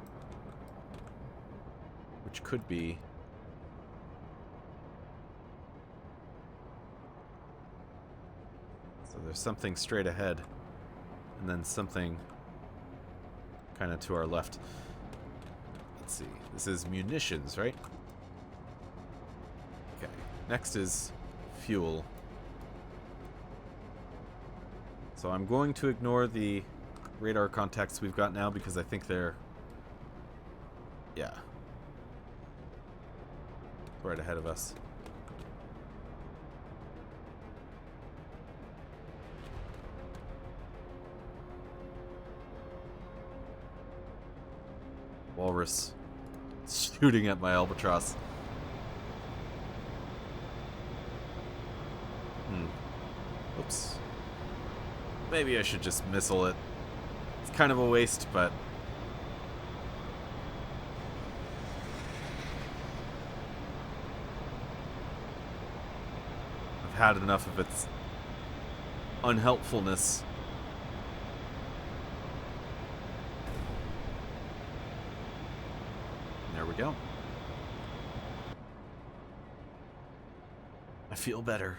Which could be... So there's something straight ahead. And then something kind of to our left. Let's see. This is munitions, right? Okay. Next is fuel. So I'm going to ignore the radar contacts we've got now because I think they're... yeah. Right ahead of us. Walrus shooting at my albatross. Oops. Maybe I should just missile it. It's kind of a waste, but... I've had enough of its unhelpfulness. There we go. I feel better.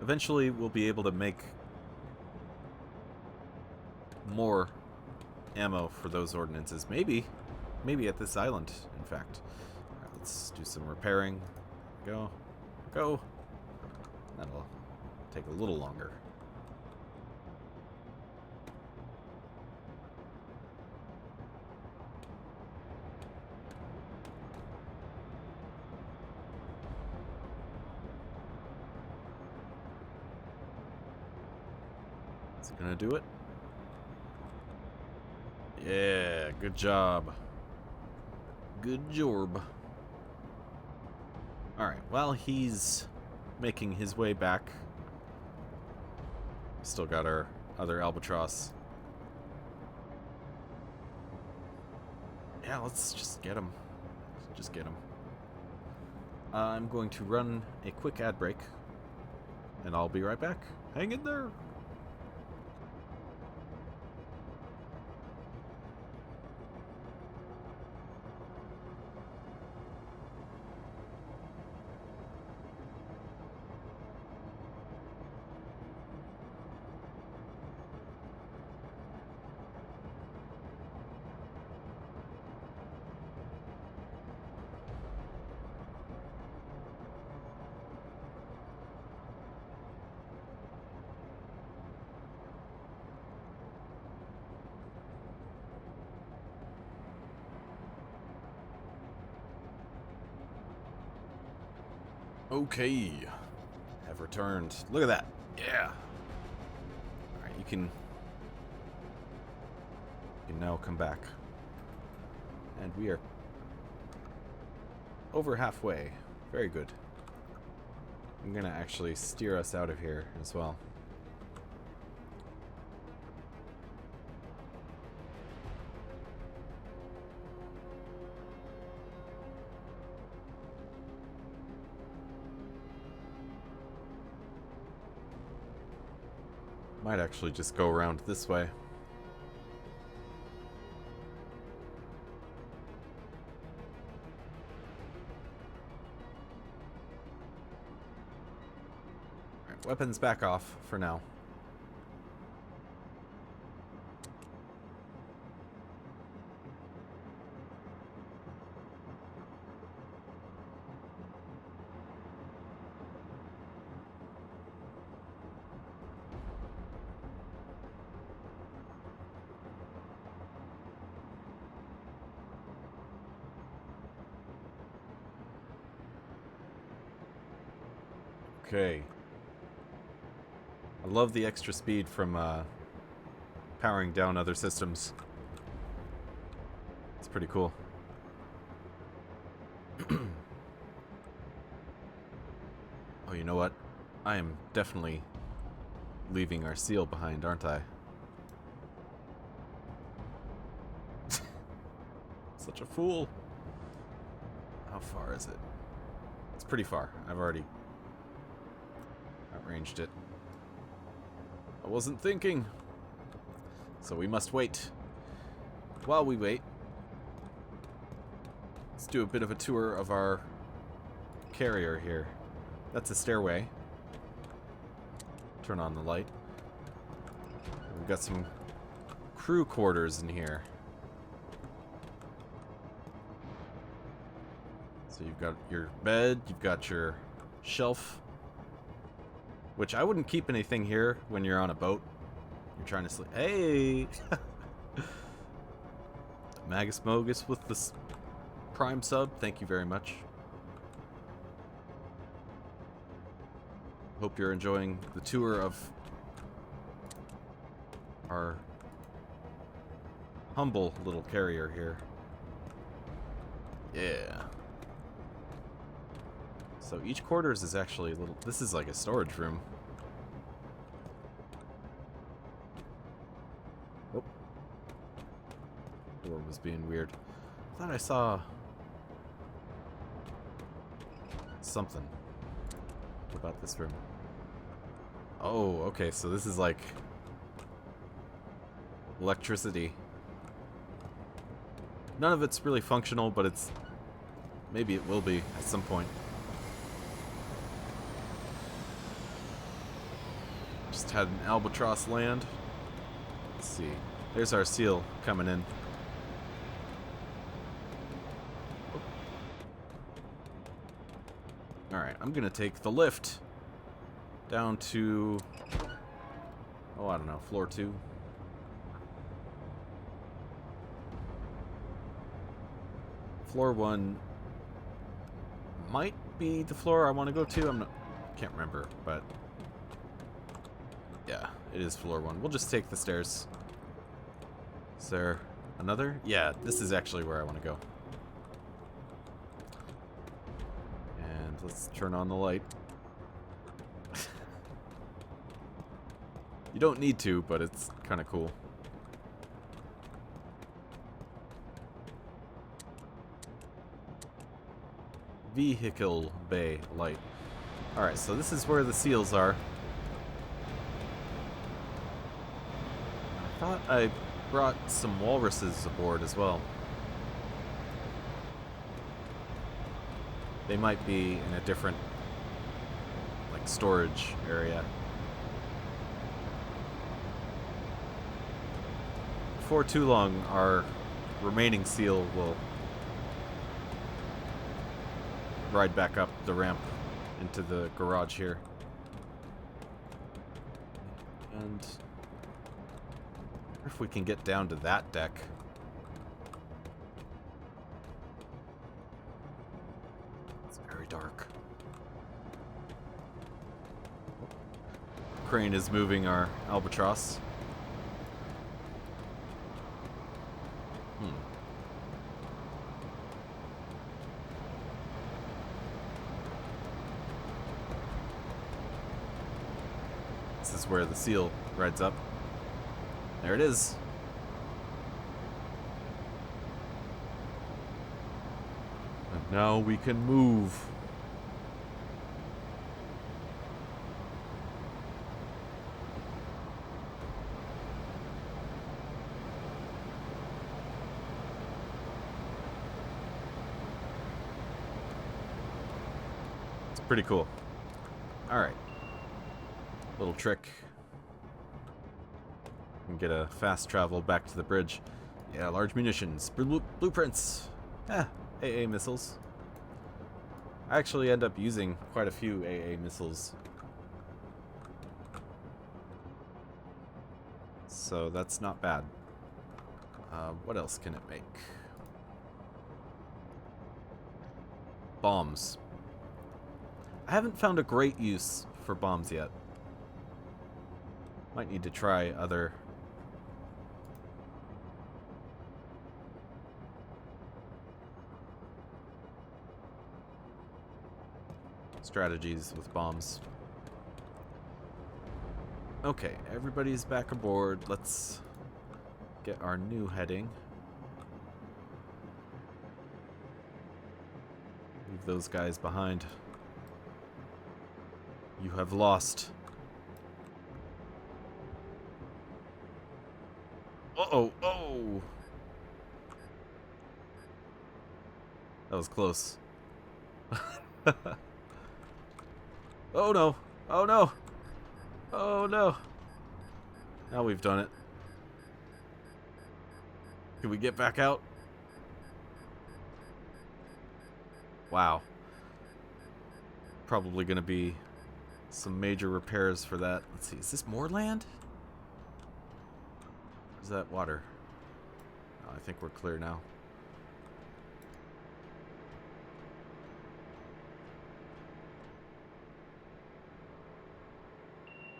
Eventually, we'll be able to make more ammo for those ordnances. Maybe at this island, in fact. All right, let's do some repairing. Go. That'll take a little longer. Is it gonna do it? Yeah, good job. Good job. Alright, while he's making his way back, still got our other albatross. Yeah, let's just get him. Just get him. I'm going to run a quick ad break, and I'll be right back. Hang in there. Okay. Have returned. Look at that. Yeah. Alright, you can now come back. And we are over halfway. Very good. I'm gonna actually steer us out of here as well. Might actually just go around this way. Alright, weapons back off for now. Okay. I love the extra speed from powering down other systems. It's pretty cool. Oh, you know what? I am definitely leaving our seal behind, aren't I? Such a fool. How far is it? It's pretty far. I've already outranged it. I wasn't thinking. So we must wait. While we wait, let's do a bit of a tour of our carrier here. That's a stairway. Turn on the light. We've got some crew quarters in here. So you've got your bed, you've got your shelf, Which I wouldn't keep anything here when you're on a boat. You're trying to sleep. Hey! Magus Mogus with the Prime sub. Thank you very much. Hope you're enjoying the tour of our humble little carrier here. Yeah. So each quarters is actually a little... This is like a storage room. Oh. Door was being weird. I thought I saw... something about this room. Oh, okay, so this is like... electricity. None of it's really functional, but it's... maybe it will be at some point. Just had an albatross land. Let's see. There's our seal coming in. Alright, I'm gonna take the lift down to... oh, I don't know, floor 2. Floor 1 might be the floor I want to go to. Can't remember, but yeah, it is floor 1. We'll just take the stairs. Is there another? Yeah, this is actually where I want to go. And let's turn on the light. You don't need to, but it's kind of cool. Vehicle bay light. Alright, so this is where the seals are. I thought I brought some walruses aboard as well. They might be in a different, like, storage area. Before too long, our remaining seal will ride back up the ramp into the garage here. And if we can get down to that deck. It's very dark. Crane is moving our albatross. This is where the seal rides up. There it is. And now we can move. It's pretty cool. All right. Little trick. And get a fast travel back to the bridge. Yeah, large munitions. Blueprints. AA missiles. I actually end up using quite a few AA missiles. So that's not bad. What else can it make? Bombs. I haven't found a great use for bombs yet. Might need to try other strategies with bombs. Okay, everybody's back aboard. Let's get our new heading. Leave those guys behind. You have lost. Uh-oh, oh! That was close. Oh no! Oh no! Oh no! Now we've done it. Can we get back out? Wow. Probably gonna be some major repairs for that. Let's see, is this more land? Or is that water? Oh, I think we're clear now.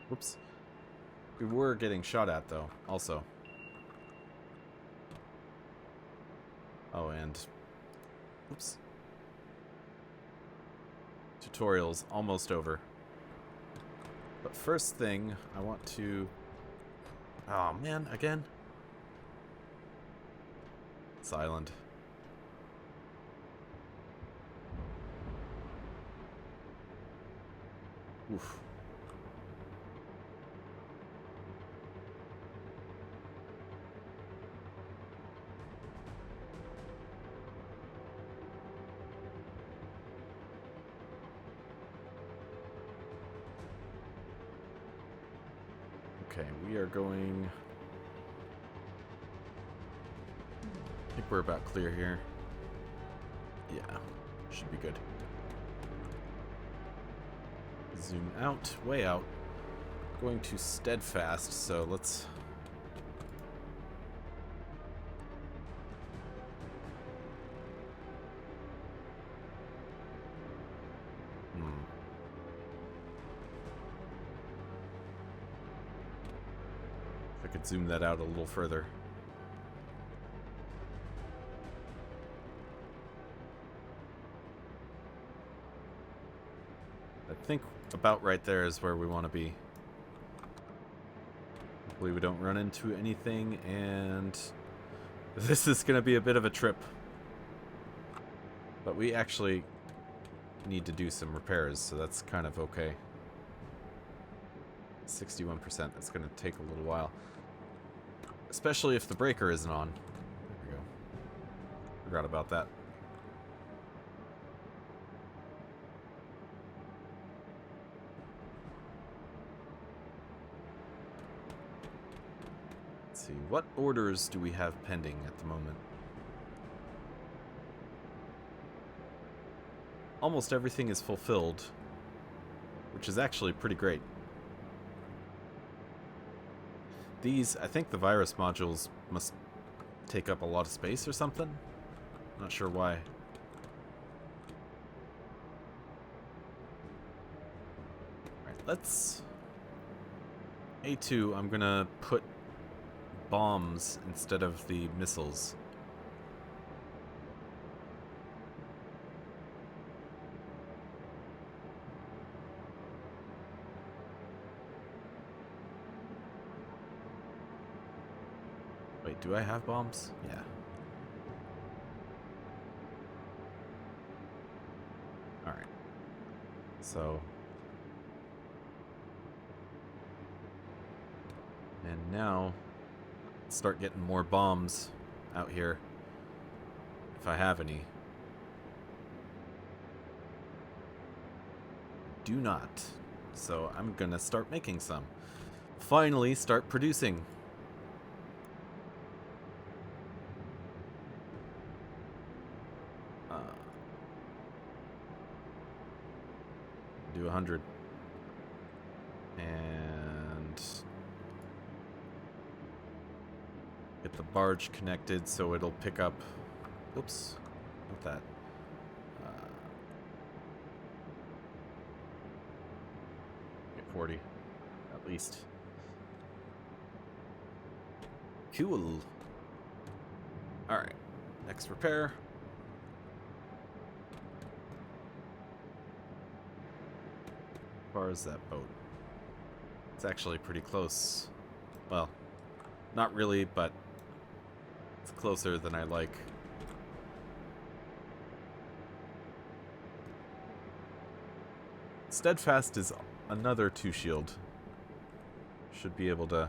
Whoops. We were getting shot at, though, also. Oh, and... Oops. Tutorial's almost over. But first thing, I want to... Oh, man, again? This island. Oof. Okay, we are going... I think we're about clear here. Yeah, should be good. Zoom out, way out. Going to steadfast, so let's... If I could zoom that out a little further. I think about right there is where we want to be. Hopefully we don't run into anything, and this is going to be a bit of a trip. But we actually need to do some repairs, so that's kind of okay. 61%, that's going to take a little while. Especially if the breaker isn't on. There we go. Forgot about that. Let's see, what orders do we have pending at the moment? Almost everything is fulfilled, which is actually pretty great. These, I think the virus modules must take up a lot of space or something. Not sure why. Alright, let's... A2, I'm gonna put bombs instead of the missiles. Wait, do I have bombs? Yeah. Alright. So... And now... start getting more bombs out here. If I have any. Do not. So I'm gonna start making some. Finally start producing. Do 100. And get the barge connected so it'll pick up. Oops, not that. Get 40, at least. Cool. All right, next repair. How far is that boat? It's actually pretty close. Well, not really, but it's closer than I like. Steadfast is another 2-shield. Should be able to...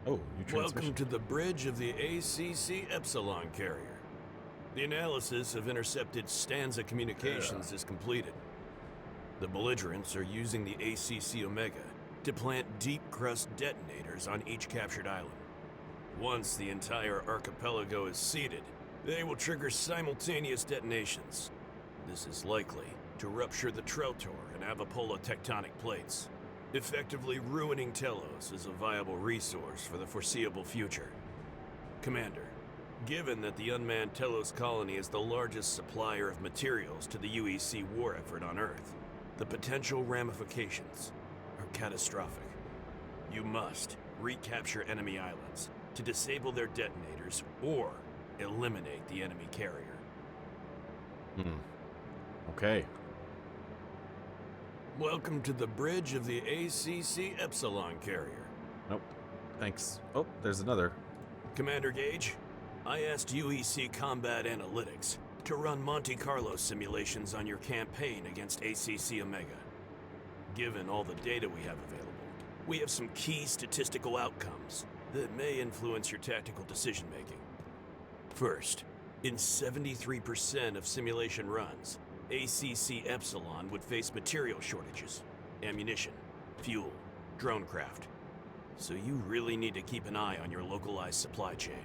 Oh, new transmission. Welcome to the bridge of the ACC Epsilon carrier. The analysis of intercepted Stanza communications is completed. The belligerents are using the ACC Omega to plant deep crust detonators on each captured island. Once the entire archipelago is seeded, they will trigger simultaneous detonations. This is likely to rupture the Trotor and Avapola tectonic plates, effectively ruining Telos as a viable resource for the foreseeable future. Commander, given that the unmanned Telos colony is the largest supplier of materials to the UEC war effort on Earth, the potential ramifications are catastrophic. You must recapture enemy islands to disable their detonators or eliminate the enemy carrier. Okay. Welcome to the bridge of the ACC Epsilon carrier. Nope. Thanks. Oh, there's another. Commander Gage, I asked UEC Combat Analytics to run Monte Carlo simulations on your campaign against ACC Omega. Given all the data we have available, we have some key statistical outcomes that may influence your tactical decision-making. First, in 73% of simulation runs, ACC Epsilon would face material shortages, ammunition, fuel, drone craft. So you really need to keep an eye on your localized supply chain.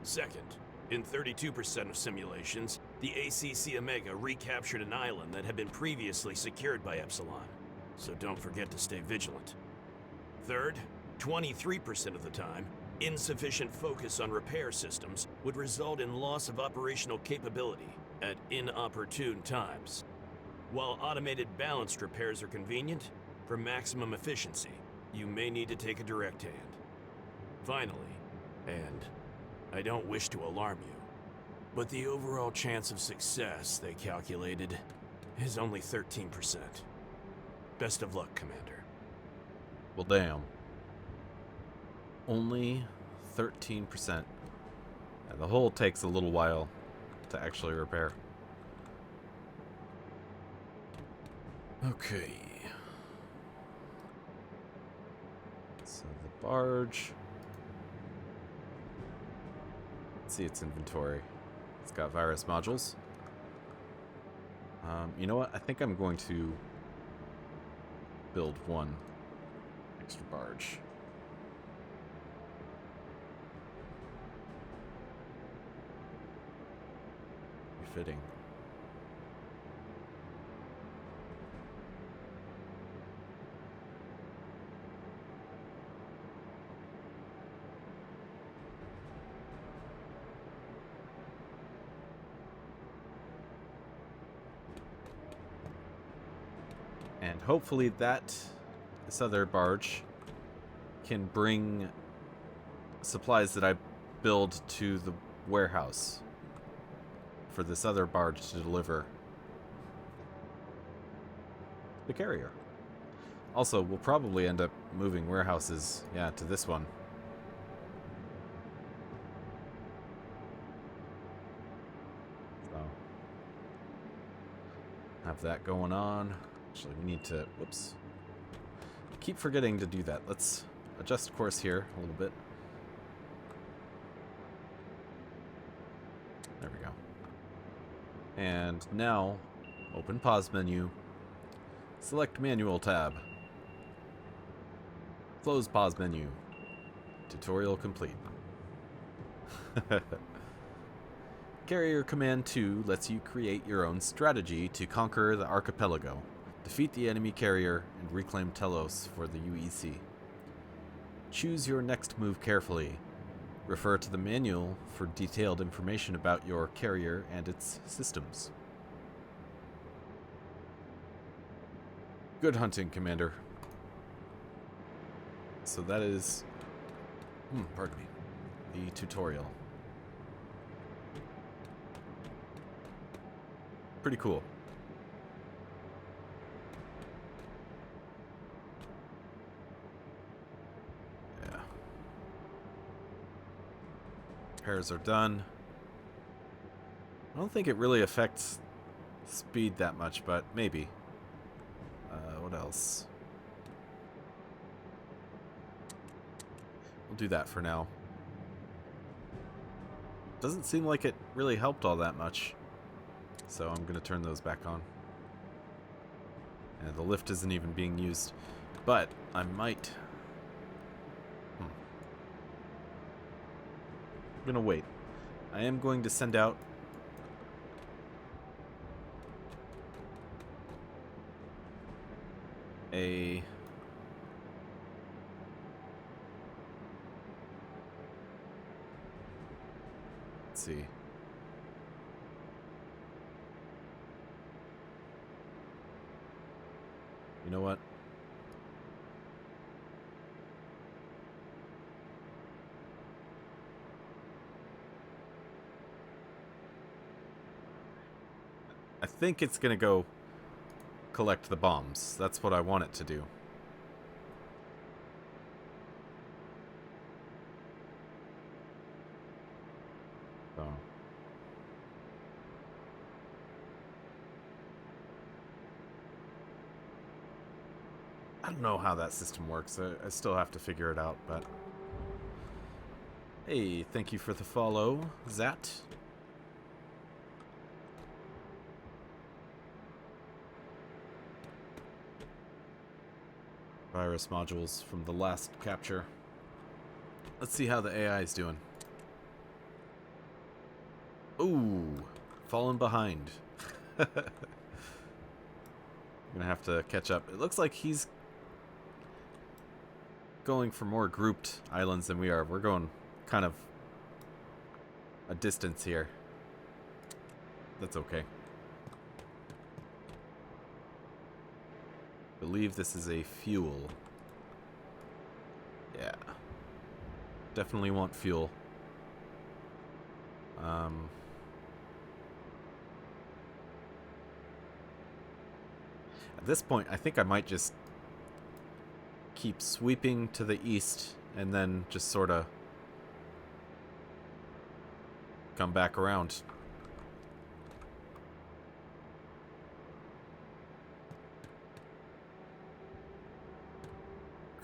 Second, in 32% of simulations, the ACC Omega recaptured an island that had been previously secured by Epsilon, so don't forget to stay vigilant. Third, 23% of the time, insufficient focus on repair systems would result in loss of operational capability at inopportune times. While automated balanced repairs are convenient, for maximum efficiency, you may need to take a direct hand. Finally, and I don't wish to alarm you, but the overall chance of success they calculated is only 13%. Best of luck, Commander. Well, damn. Only 13%. And the hull takes a little while to actually repair. Okay. So the barge. Let's see its inventory. It's got virus modules. You know what? I think I'm going to build one extra barge. Befitting. And hopefully this other barge can bring supplies that I build to the warehouse for this other barge to deliver the carrier. Also, we'll probably end up moving warehouses, to this one. So, have that going on. Actually, we need to, whoops. I keep forgetting to do that. Let's adjust course here a little bit. There we go. And now, open pause menu. Select manual tab. Close pause menu. Tutorial complete. Carrier Command 2 lets you create your own strategy to conquer the archipelago, defeat the enemy carrier, and reclaim Telos for the UEC. Choose your next move carefully. Refer to the manual for detailed information about your carrier and its systems. Good hunting, Commander. So that is, pardon me, the tutorial. Pretty cool. Yeah. Repairs are done. I don't think it really affects speed that much, but maybe. What else? We'll do that for now. Doesn't seem like it really helped all that much. So I'm going to turn those back on. And the lift isn't even being used. But I might... I'm going to wait. I am going to send out a... Let's see. You know what? I think it's gonna go collect the bombs. That's what I want it to do. So. I don't know how that system works. I still have to figure it out, but... Hey, thank you for the follow, Zat. Virus modules from the last capture. Let's see how the AI is doing. Ooh, falling behind. I'm gonna have to catch up. It looks like he's going for more grouped islands than we are. We're going kind of a distance here. That's okay. Believe this is a fuel. Yeah. Definitely want fuel. At this point, I think I might just keep sweeping to the east and then just sort of come back around.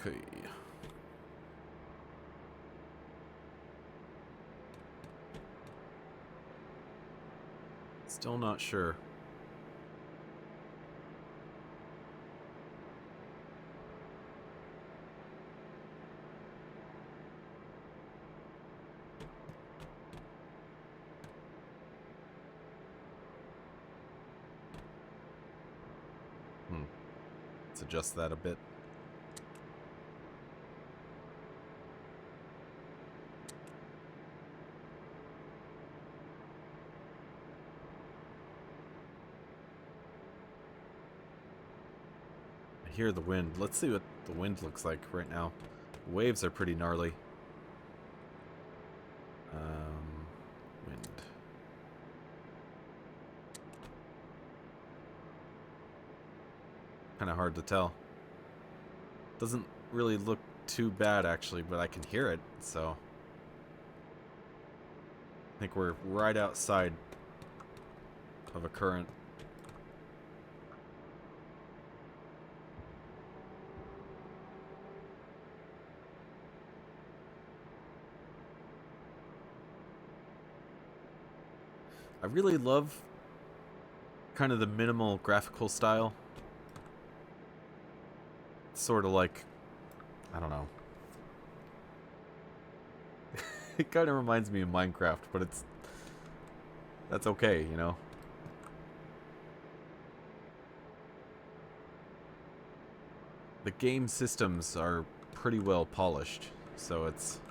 Okay. Still not sure. Let's adjust that a bit. I hear the wind. Let's see what the wind looks like right now. The waves are pretty gnarly. Wind. Kind of hard to tell. Doesn't really look too bad actually, but I can hear it, so I think we're right outside of a current. I really love kind of the minimal graphical style. It's sort of like, I don't know. It kind of reminds me of Minecraft, but that's okay, you know. The game systems are pretty well polished, so it's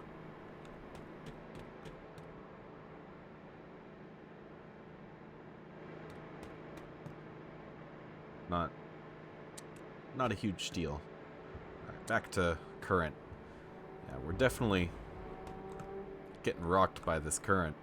not a huge deal. Alright, back to current. Yeah, we're definitely getting rocked by this current.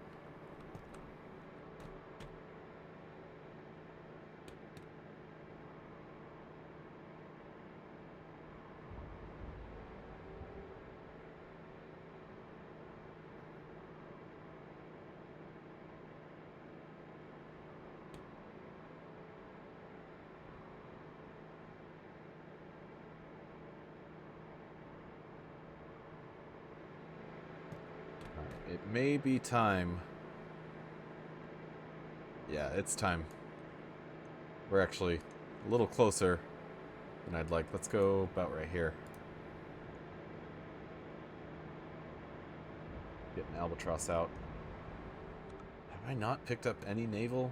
It may be time. Yeah, it's time. We're actually a little closer than I'd like. Let's go about right here. Get an albatross out. Have I not picked up any naval?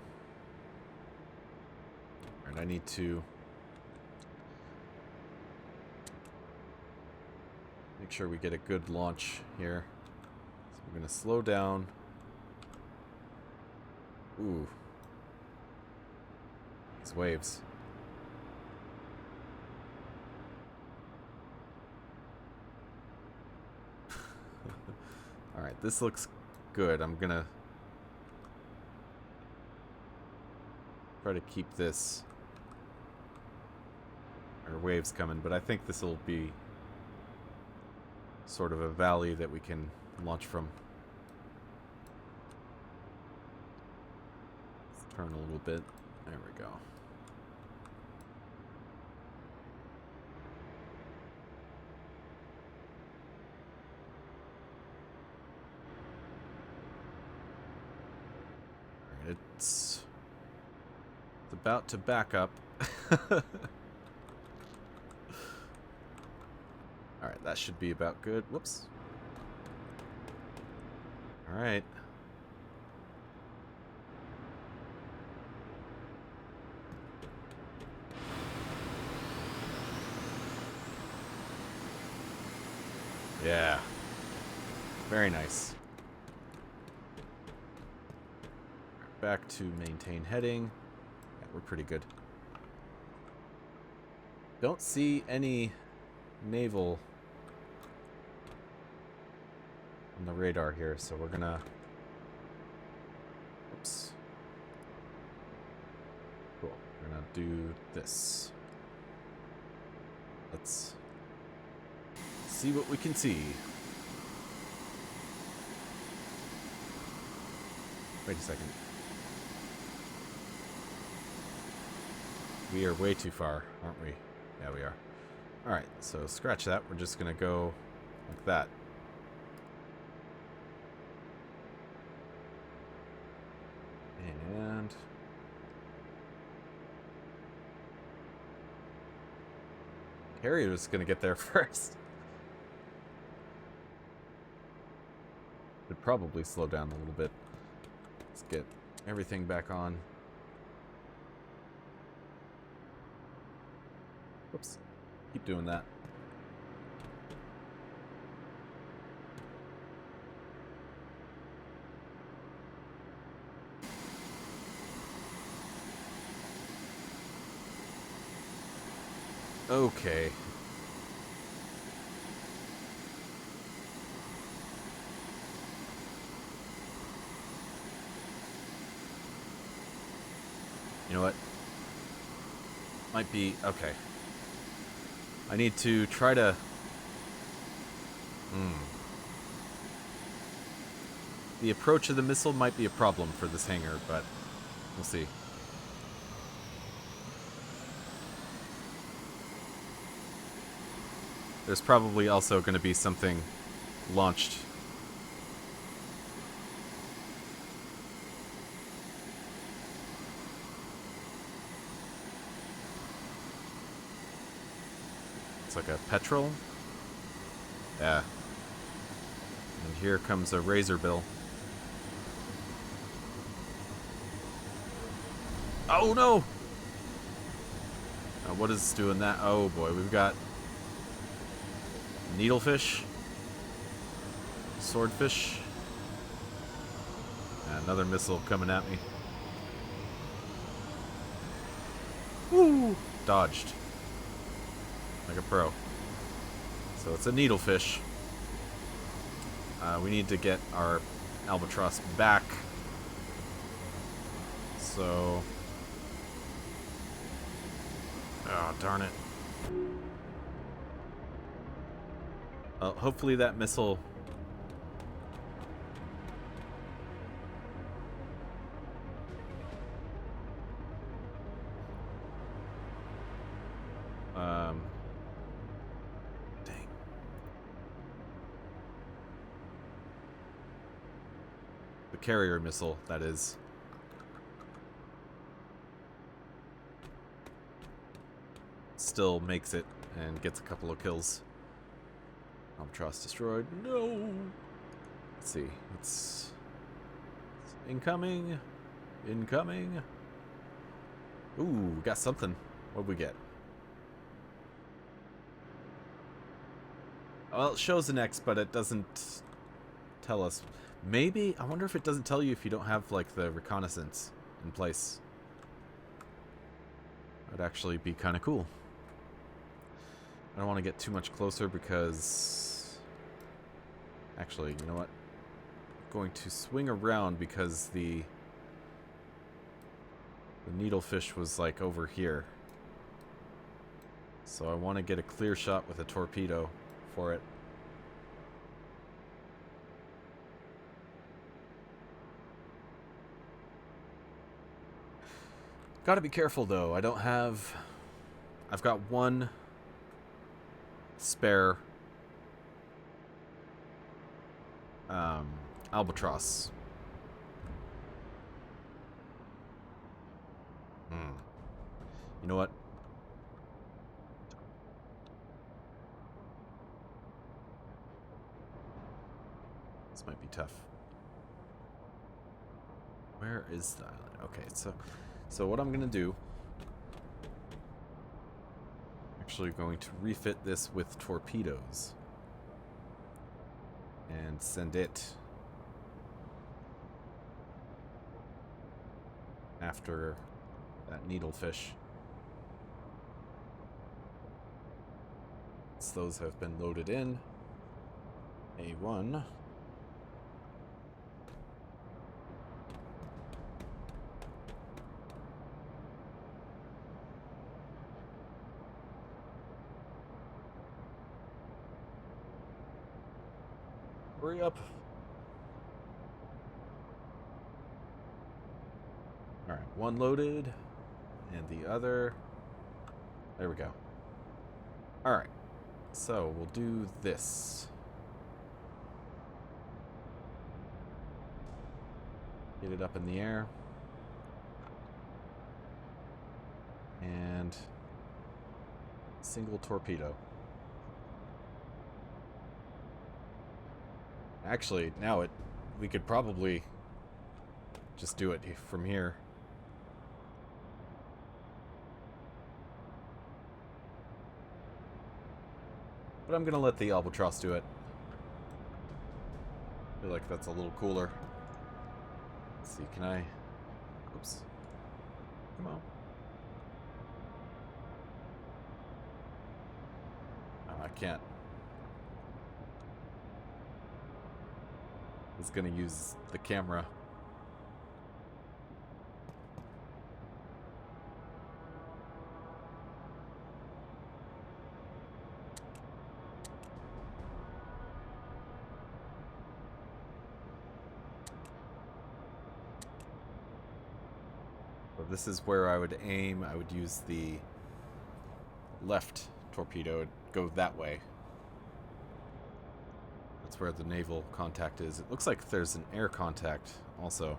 And I need to Make sure we get a good launch here. So we're gonna slow down. Ooh. These waves. Alright, this looks good. I'm gonna try to keep this our waves coming, but I think this will be sort of a valley that we can launch from. Let's turn a little bit. There we go. It's about to back up. Alright, that should be about good. Whoops. Alright. Yeah. Very nice. Back to maintain heading. Yeah, we're pretty good. Don't see any naval on the radar here, so we're gonna... Oops. Cool. We're gonna do this. Let's see what we can see. Wait a second. We are way too far, aren't we? Yeah, we are. Alright, so scratch that. We're just gonna go like that. And... Harry was gonna get there first. Should probably slow down a little bit. Let's get everything back on. Whoops. Keep doing that. Okay. You know what? Might be... Okay. I need to try to... The approach of the missile might be a problem for this hangar, but we'll see. There's probably also going to be something launched. It's like a petrol. Yeah. And here comes a razor bill. Oh no! What is doing that? Oh boy, we've got needlefish, swordfish, and another missile coming at me. Woo! Dodged. Like a pro. So it's a needlefish. We need to get our albatross back. So... Oh, darn it. Hopefully that missile... Dang. The carrier missile, that is. Still makes it and gets a couple of kills. Albatross destroyed. No! Let's see. It's incoming. Incoming. Ooh, we got something. What'd we get? Well, it shows an X, but it doesn't tell us. Maybe, I wonder if it doesn't tell you if you don't have, like, the reconnaissance in place. That'd actually be kind of cool. I don't want to get too much closer because... Actually, you know what? I'm going to swing around because the needlefish was, like, over here. So I want to get a clear shot with a torpedo for it. Gotta be careful, though. I don't have... I've got one spare albatross. You know what? This might be tough. Where is the island? Okay, so what I'm gonna do, actually going to refit this with torpedoes and send it after that needlefish. Once those have been loaded in, A1. Hurry up. Alright, one loaded, and the other... There we go. Alright, so we'll do this. Get it up in the air. And... single torpedo. Actually, now we could probably just do it from here. But I'm gonna let the albatross do it. I feel like that's a little cooler. Let's see, can I... Oops. Come on. Oh, I can't. I was gonna use the camera. So this is where I would aim. I would use the left torpedo and go that way. That's where the naval contact is. It looks like there's an air contact also.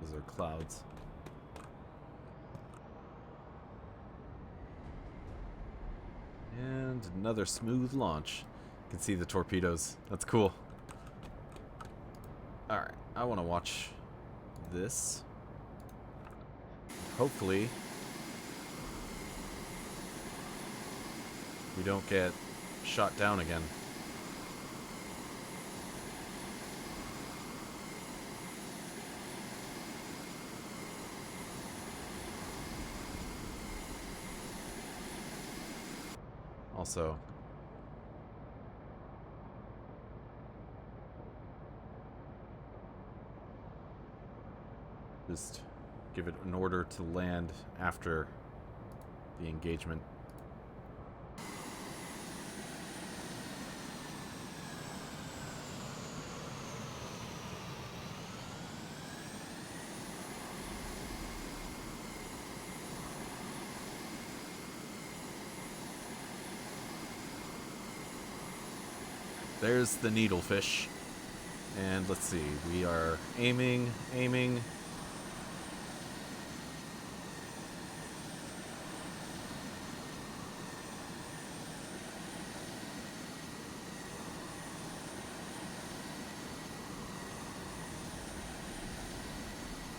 Those are clouds. And another smooth launch. You can see the torpedoes. That's cool. Alright, I want to watch this. Hopefully we don't get shot down again. Also, just give it an order to land after the engagement. There's the needlefish. And let's see, we are aiming.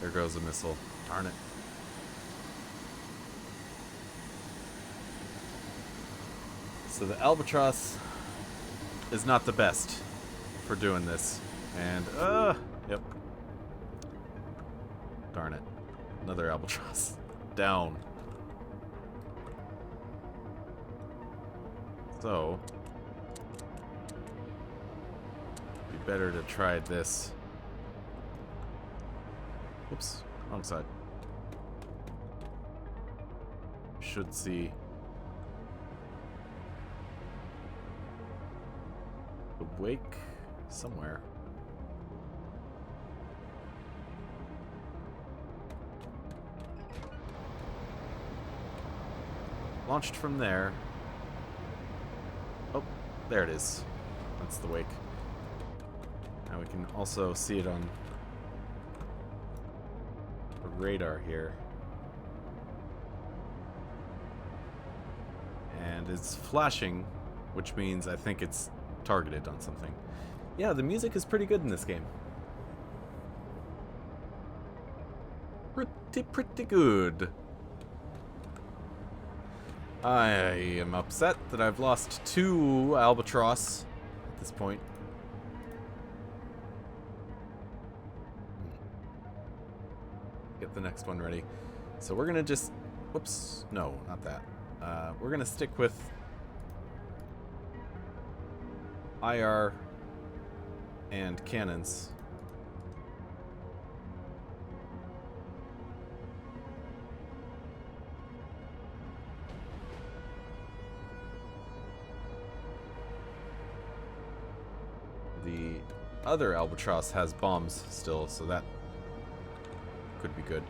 There goes a missile. Darn it. So the albatross is not the best for doing this. And, yep. Darn it. Another albatross. Down. So, be better to try this. Oops, wrong side. Should see the wake somewhere. Launched from there. Oh, there it is. That's the wake. Now we can also see it on the radar here. And it's flashing, which means I think it's targeted on something. Yeah, the music is pretty good in this game. Pretty good. I am upset that I've lost 2 albatross at this point. Get the next one ready. So we're gonna just... Whoops. No, not that. We're gonna stick with IR and cannons. The other albatross has bombs still, so that could be good.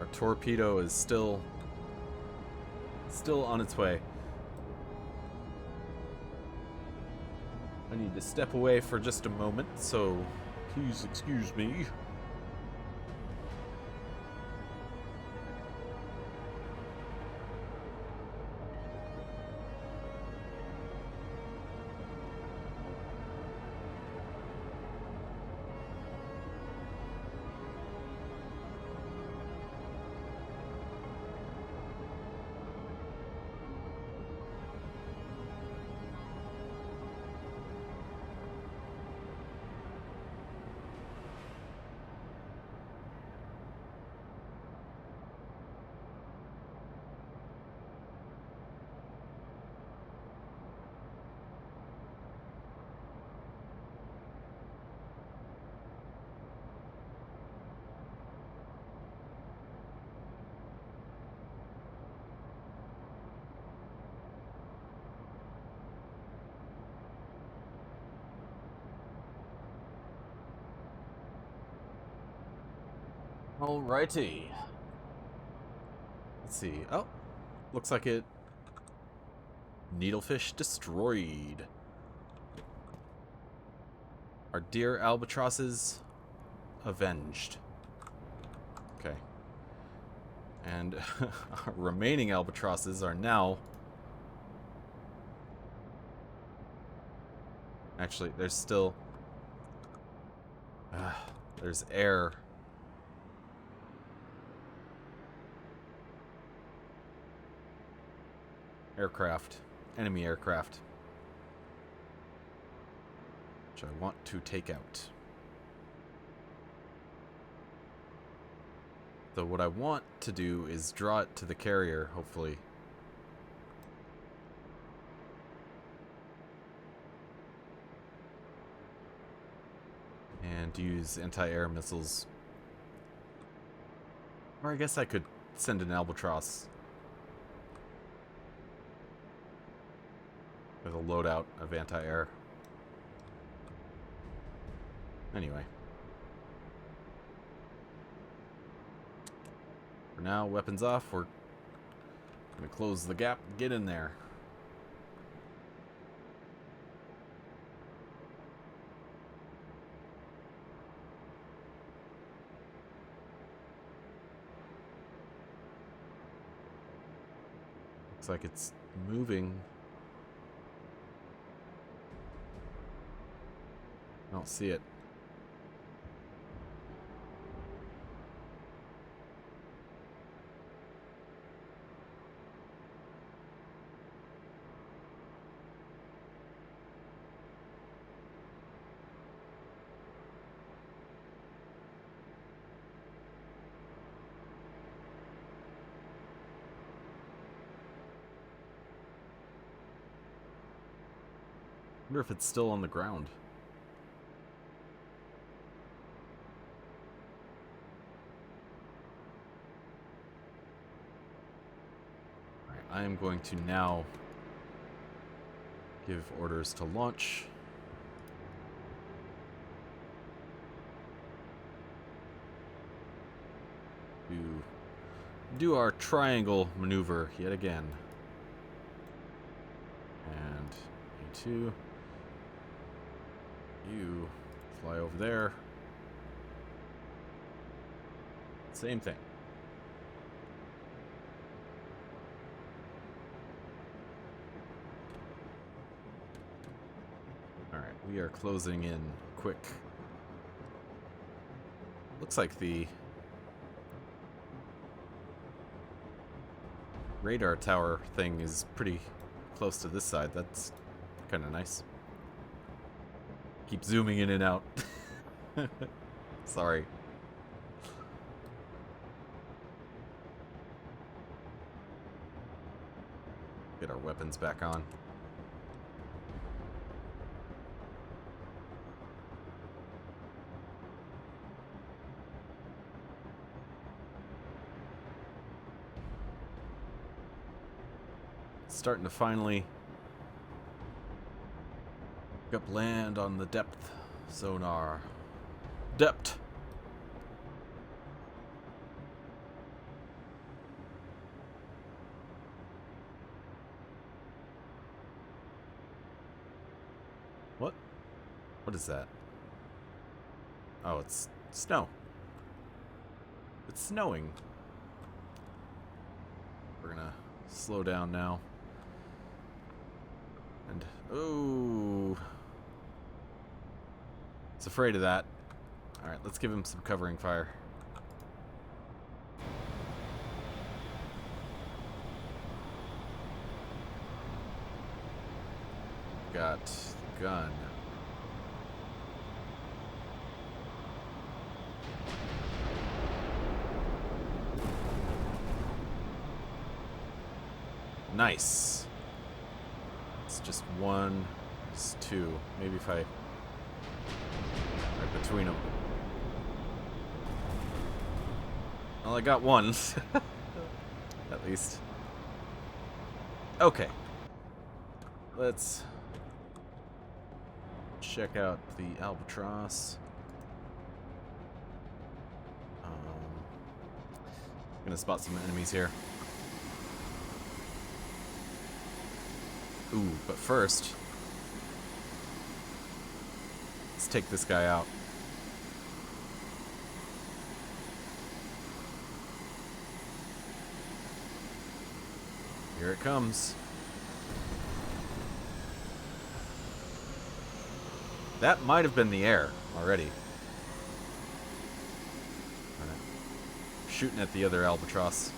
Our torpedo is still on its way. I need to step away for just a moment, so please excuse me. Alrighty. Let's see. Oh, looks like it. Needlefish destroyed. Our dear albatrosses avenged. Okay. And our remaining albatrosses are now... Actually, there's still... there's air. Aircraft. Enemy aircraft. Which I want to take out. So what I want to do is draw it to the carrier, hopefully. And use anti-air missiles. Or I guess I could send an albatross with a loadout of anti-air. Anyway. For now, weapons off. We're gonna close the gap and get in there. Looks like it's moving. I don't see it. Wonder if it's still on the ground. Alright, I am going to now give orders to launch. Do our triangle maneuver yet again. And A2. You fly over there. Same thing. Alright, we are closing in quick. Looks like the radar tower thing is pretty close to this side. That's kind of nice. Keep zooming in and out. Sorry. Get our weapons back on. Starting to finally pick up land on the depth sonar. Depth. What? What is that? Oh, it's snow. It's snowing. We're gonna slow down now. And, oh, it's afraid of that. Alright, let's give him some covering fire. Got the gun. Nice. It's just one, it's two. Maybe if I right between them. Well, I got one. At least. Okay. Let's check out the Albatross. Gonna spot some enemies here. Ooh, but first, let's take this guy out. Here it comes. That might have been the air already. Alright. Shooting at the other Albatross.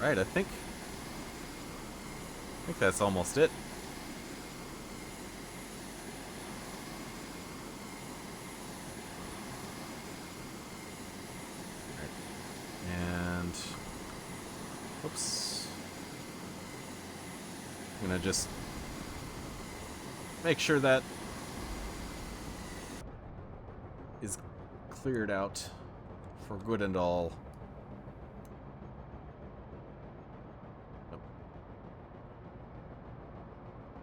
Right, I think that's almost it. And oops. I'm gonna just make sure that is cleared out for good and all.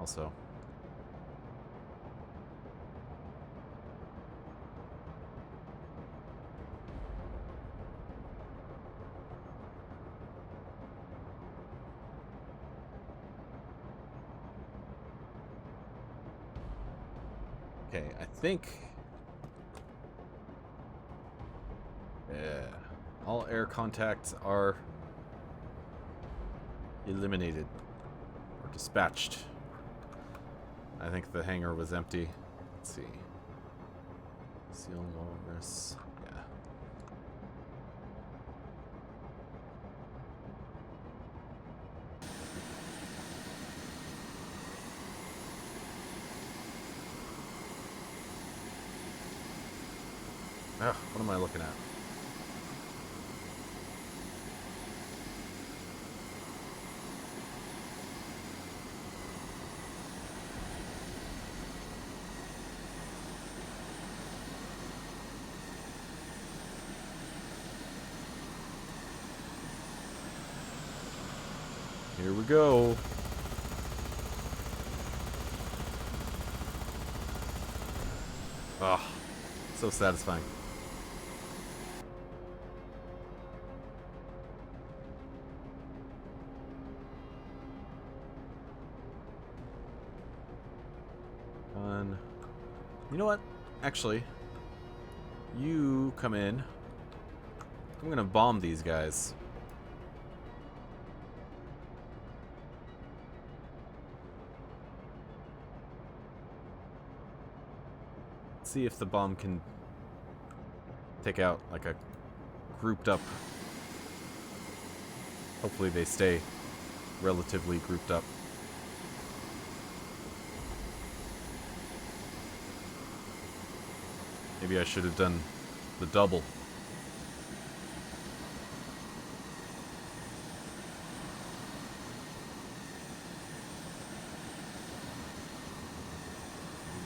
Also, okay, I think, yeah, all air contacts are eliminated or dispatched. I think the hangar was empty. Let's see. Seal walrus. Yeah. Ugh, what am I looking at? we go. Oh, so satisfying. You know what? Actually, you come in. I'm gonna bomb these guys. See if the bomb can take out like a grouped up. Hopefully they stay relatively grouped up. Maybe I should have done the double.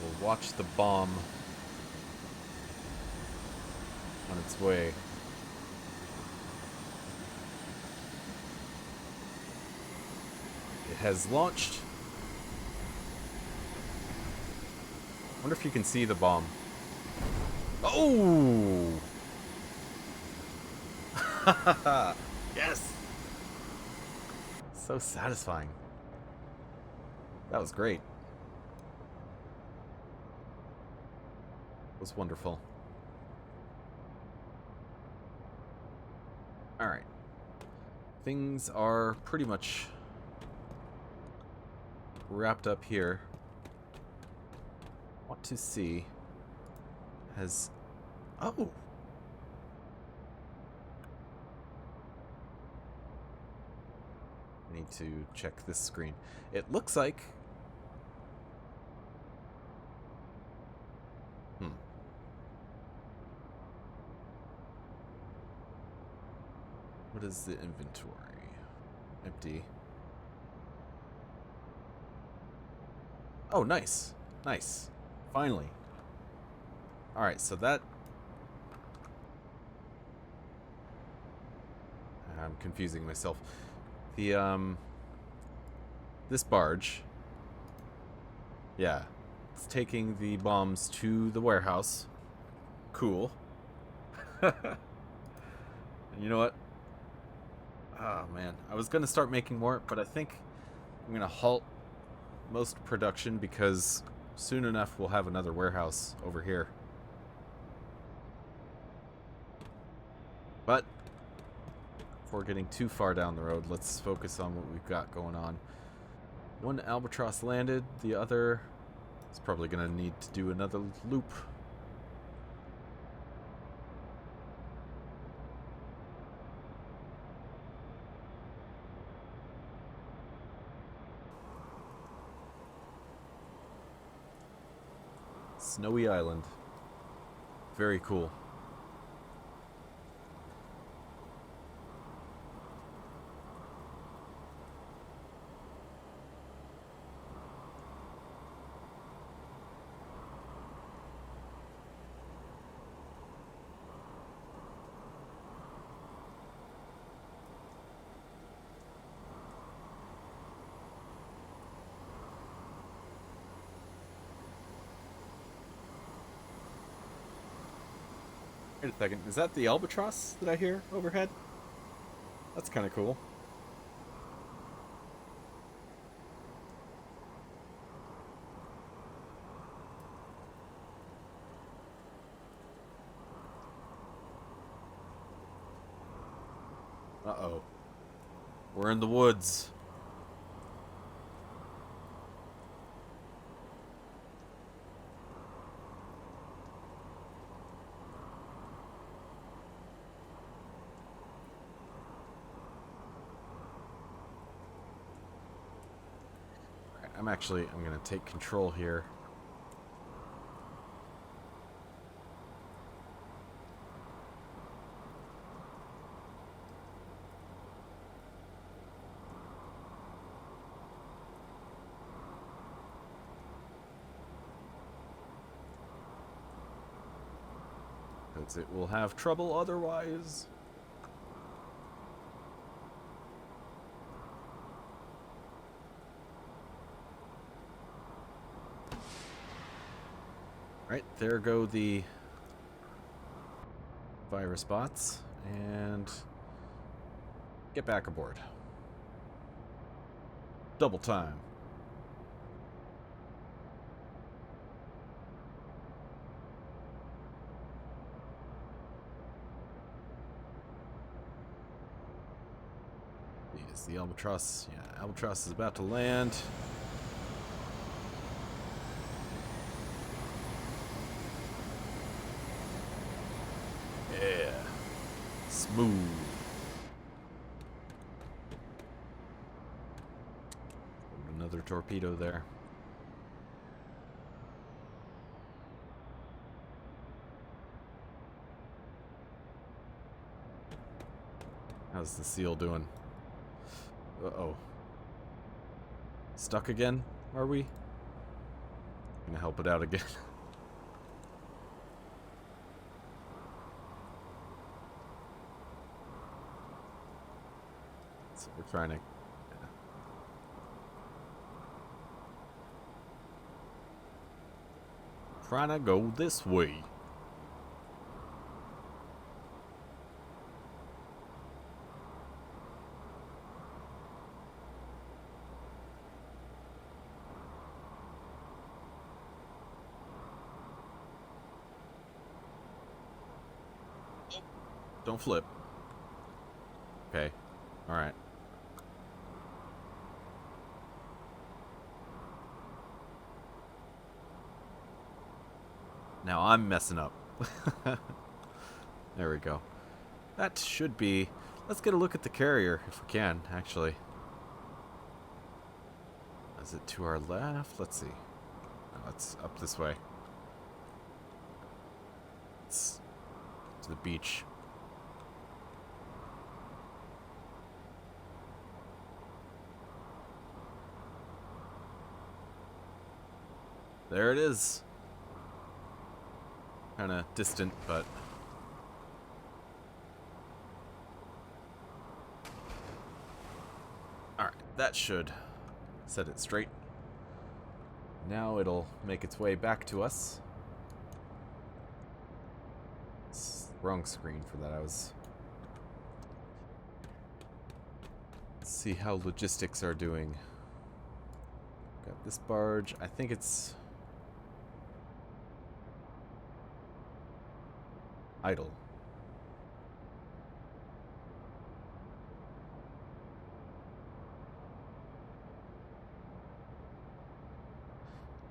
We'll watch the bomb on its way. It has launched. Wonder if you can see the bomb. Oh! Yes! So satisfying. That was great. It was wonderful. Alright. Things are pretty much wrapped up here. Want to see... Has... Oh! I need to check this screen. It looks like... What is the inventory? Empty. Oh, nice. Nice. Finally. Alright, so that... I'm confusing myself. The, this barge... Yeah. It's taking the bombs to the warehouse. Cool. And you know what? Oh, man. I was going to start making more, but I think I'm going to halt most production because soon enough we'll have another warehouse over here. But before getting too far down the road, let's focus on what we've got going on. One albatross landed, the other is probably going to need to do another loop. Snowy Island. Very cool. Wait a second, is that the albatross that I hear overhead? That's kind of cool. Uh-oh. We're in the woods. I'm gonna take control here. Because it will have trouble otherwise. Right, there go the virus bots, and get back aboard. Double time. Is the Albatross? Yeah, Albatross is about to land. Yeah. Smooth. Another torpedo there. How's the seal doing? Uh-oh. Stuck again, are we? Gonna help it out again. So we're trying to... Trying to go this way. Don't flip. Okay. Alright. Now I'm messing up. There we go. That should be... Let's get a look at the carrier, if we can, actually. Is it to our left? Let's see. Oh, it's up this way. It's to the beach. There it is. Kind of distant, but... Alright, that should set it straight. Now it'll make its way back to us. It's the wrong screen for that. Let's see how logistics are doing. Got this barge. I think it's idle.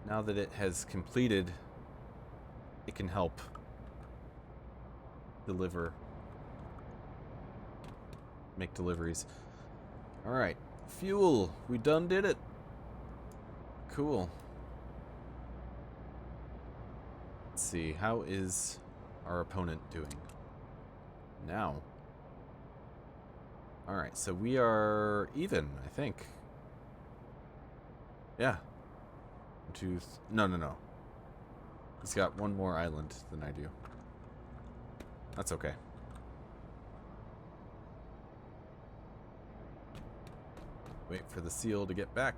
Now that it has completed, it can help make deliveries. Alright, fuel. We done did it. Cool. Let's see, how is our opponent doing now? Alright, so we are even, I think. Yeah. No. He's got one more island than I do. That's okay. Wait for the seal to get back.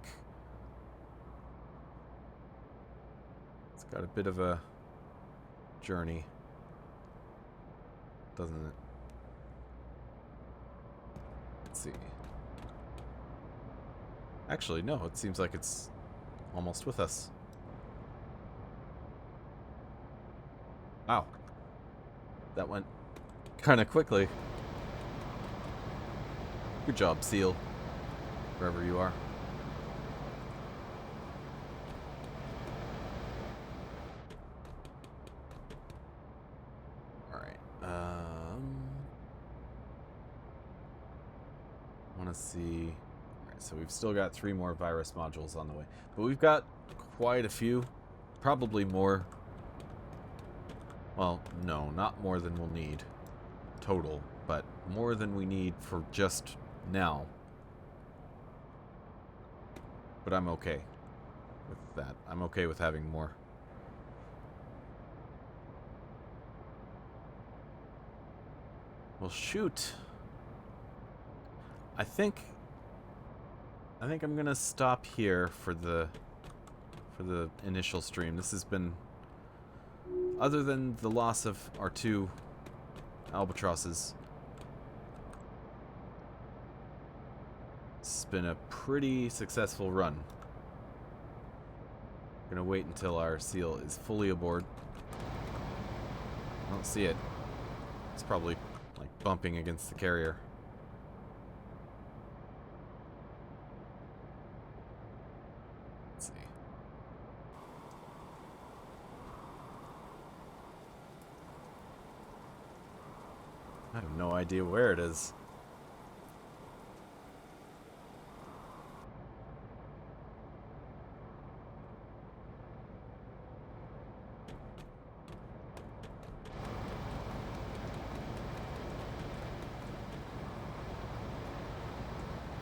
It's got a bit of a journey, doesn't it? Let's see. Actually, no, it seems like it's almost with us. Wow. That went kind of quickly. Good job, seal. Wherever you are. Alright. Want to see... Alright, so we've still got 3 more virus modules on the way. But we've got quite a few. Probably more. Well, no, not more than we'll need total, but more than we need for just now. But I'm okay with that. I'm okay with having more. Well, shoot. I think I'm gonna stop here for the initial stream. This has been other than the loss of our 2 albatrosses, it's been a pretty successful run. Gonna wait until our seal is fully aboard. I don't see it. It's probably like bumping against the carrier. Let's see. I have no idea where it is.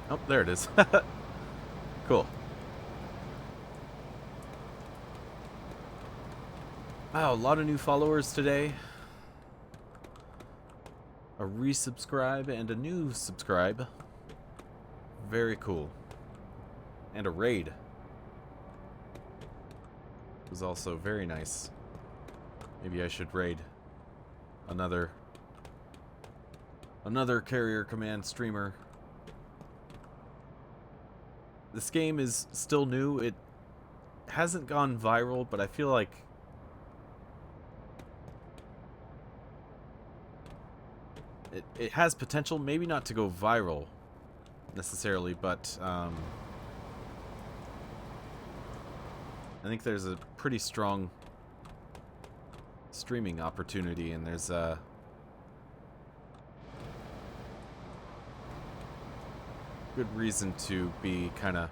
Oh, there it is. Cool. Wow, a lot of new followers today. A resubscribe and a new subscribe. Very cool. And a raid. It was also very nice. Maybe I should raid another carrier command streamer. This game is still new. It hasn't gone viral, but I feel like it has potential, maybe not to go viral necessarily, but I think there's a pretty strong streaming opportunity, and there's a good reason to be kind of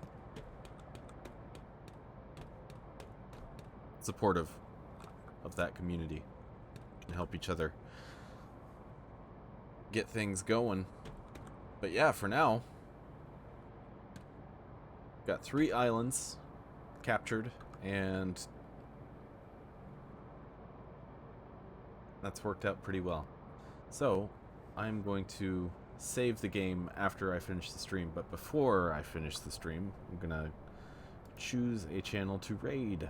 supportive of that community and help each other get things going. But yeah, for now, got 3 islands captured, and that's worked out pretty well. So I'm going to save the game after I finish the stream, but before I finish the stream, I'm gonna choose a channel to raid,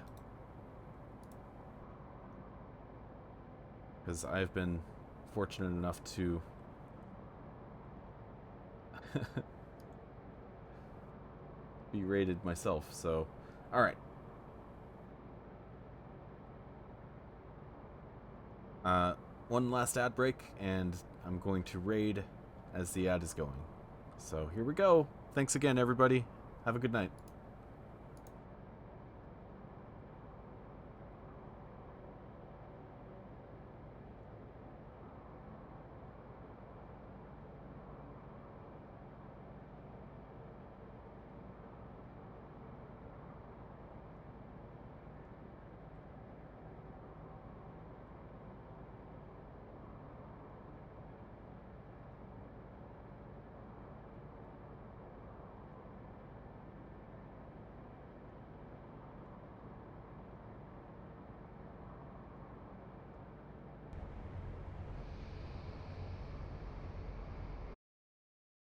because I've been fortunate enough to be raided myself. So alright, one last ad break, and I'm going to raid as the ad is going. So here we go. Thanks again, everybody. Have a good night.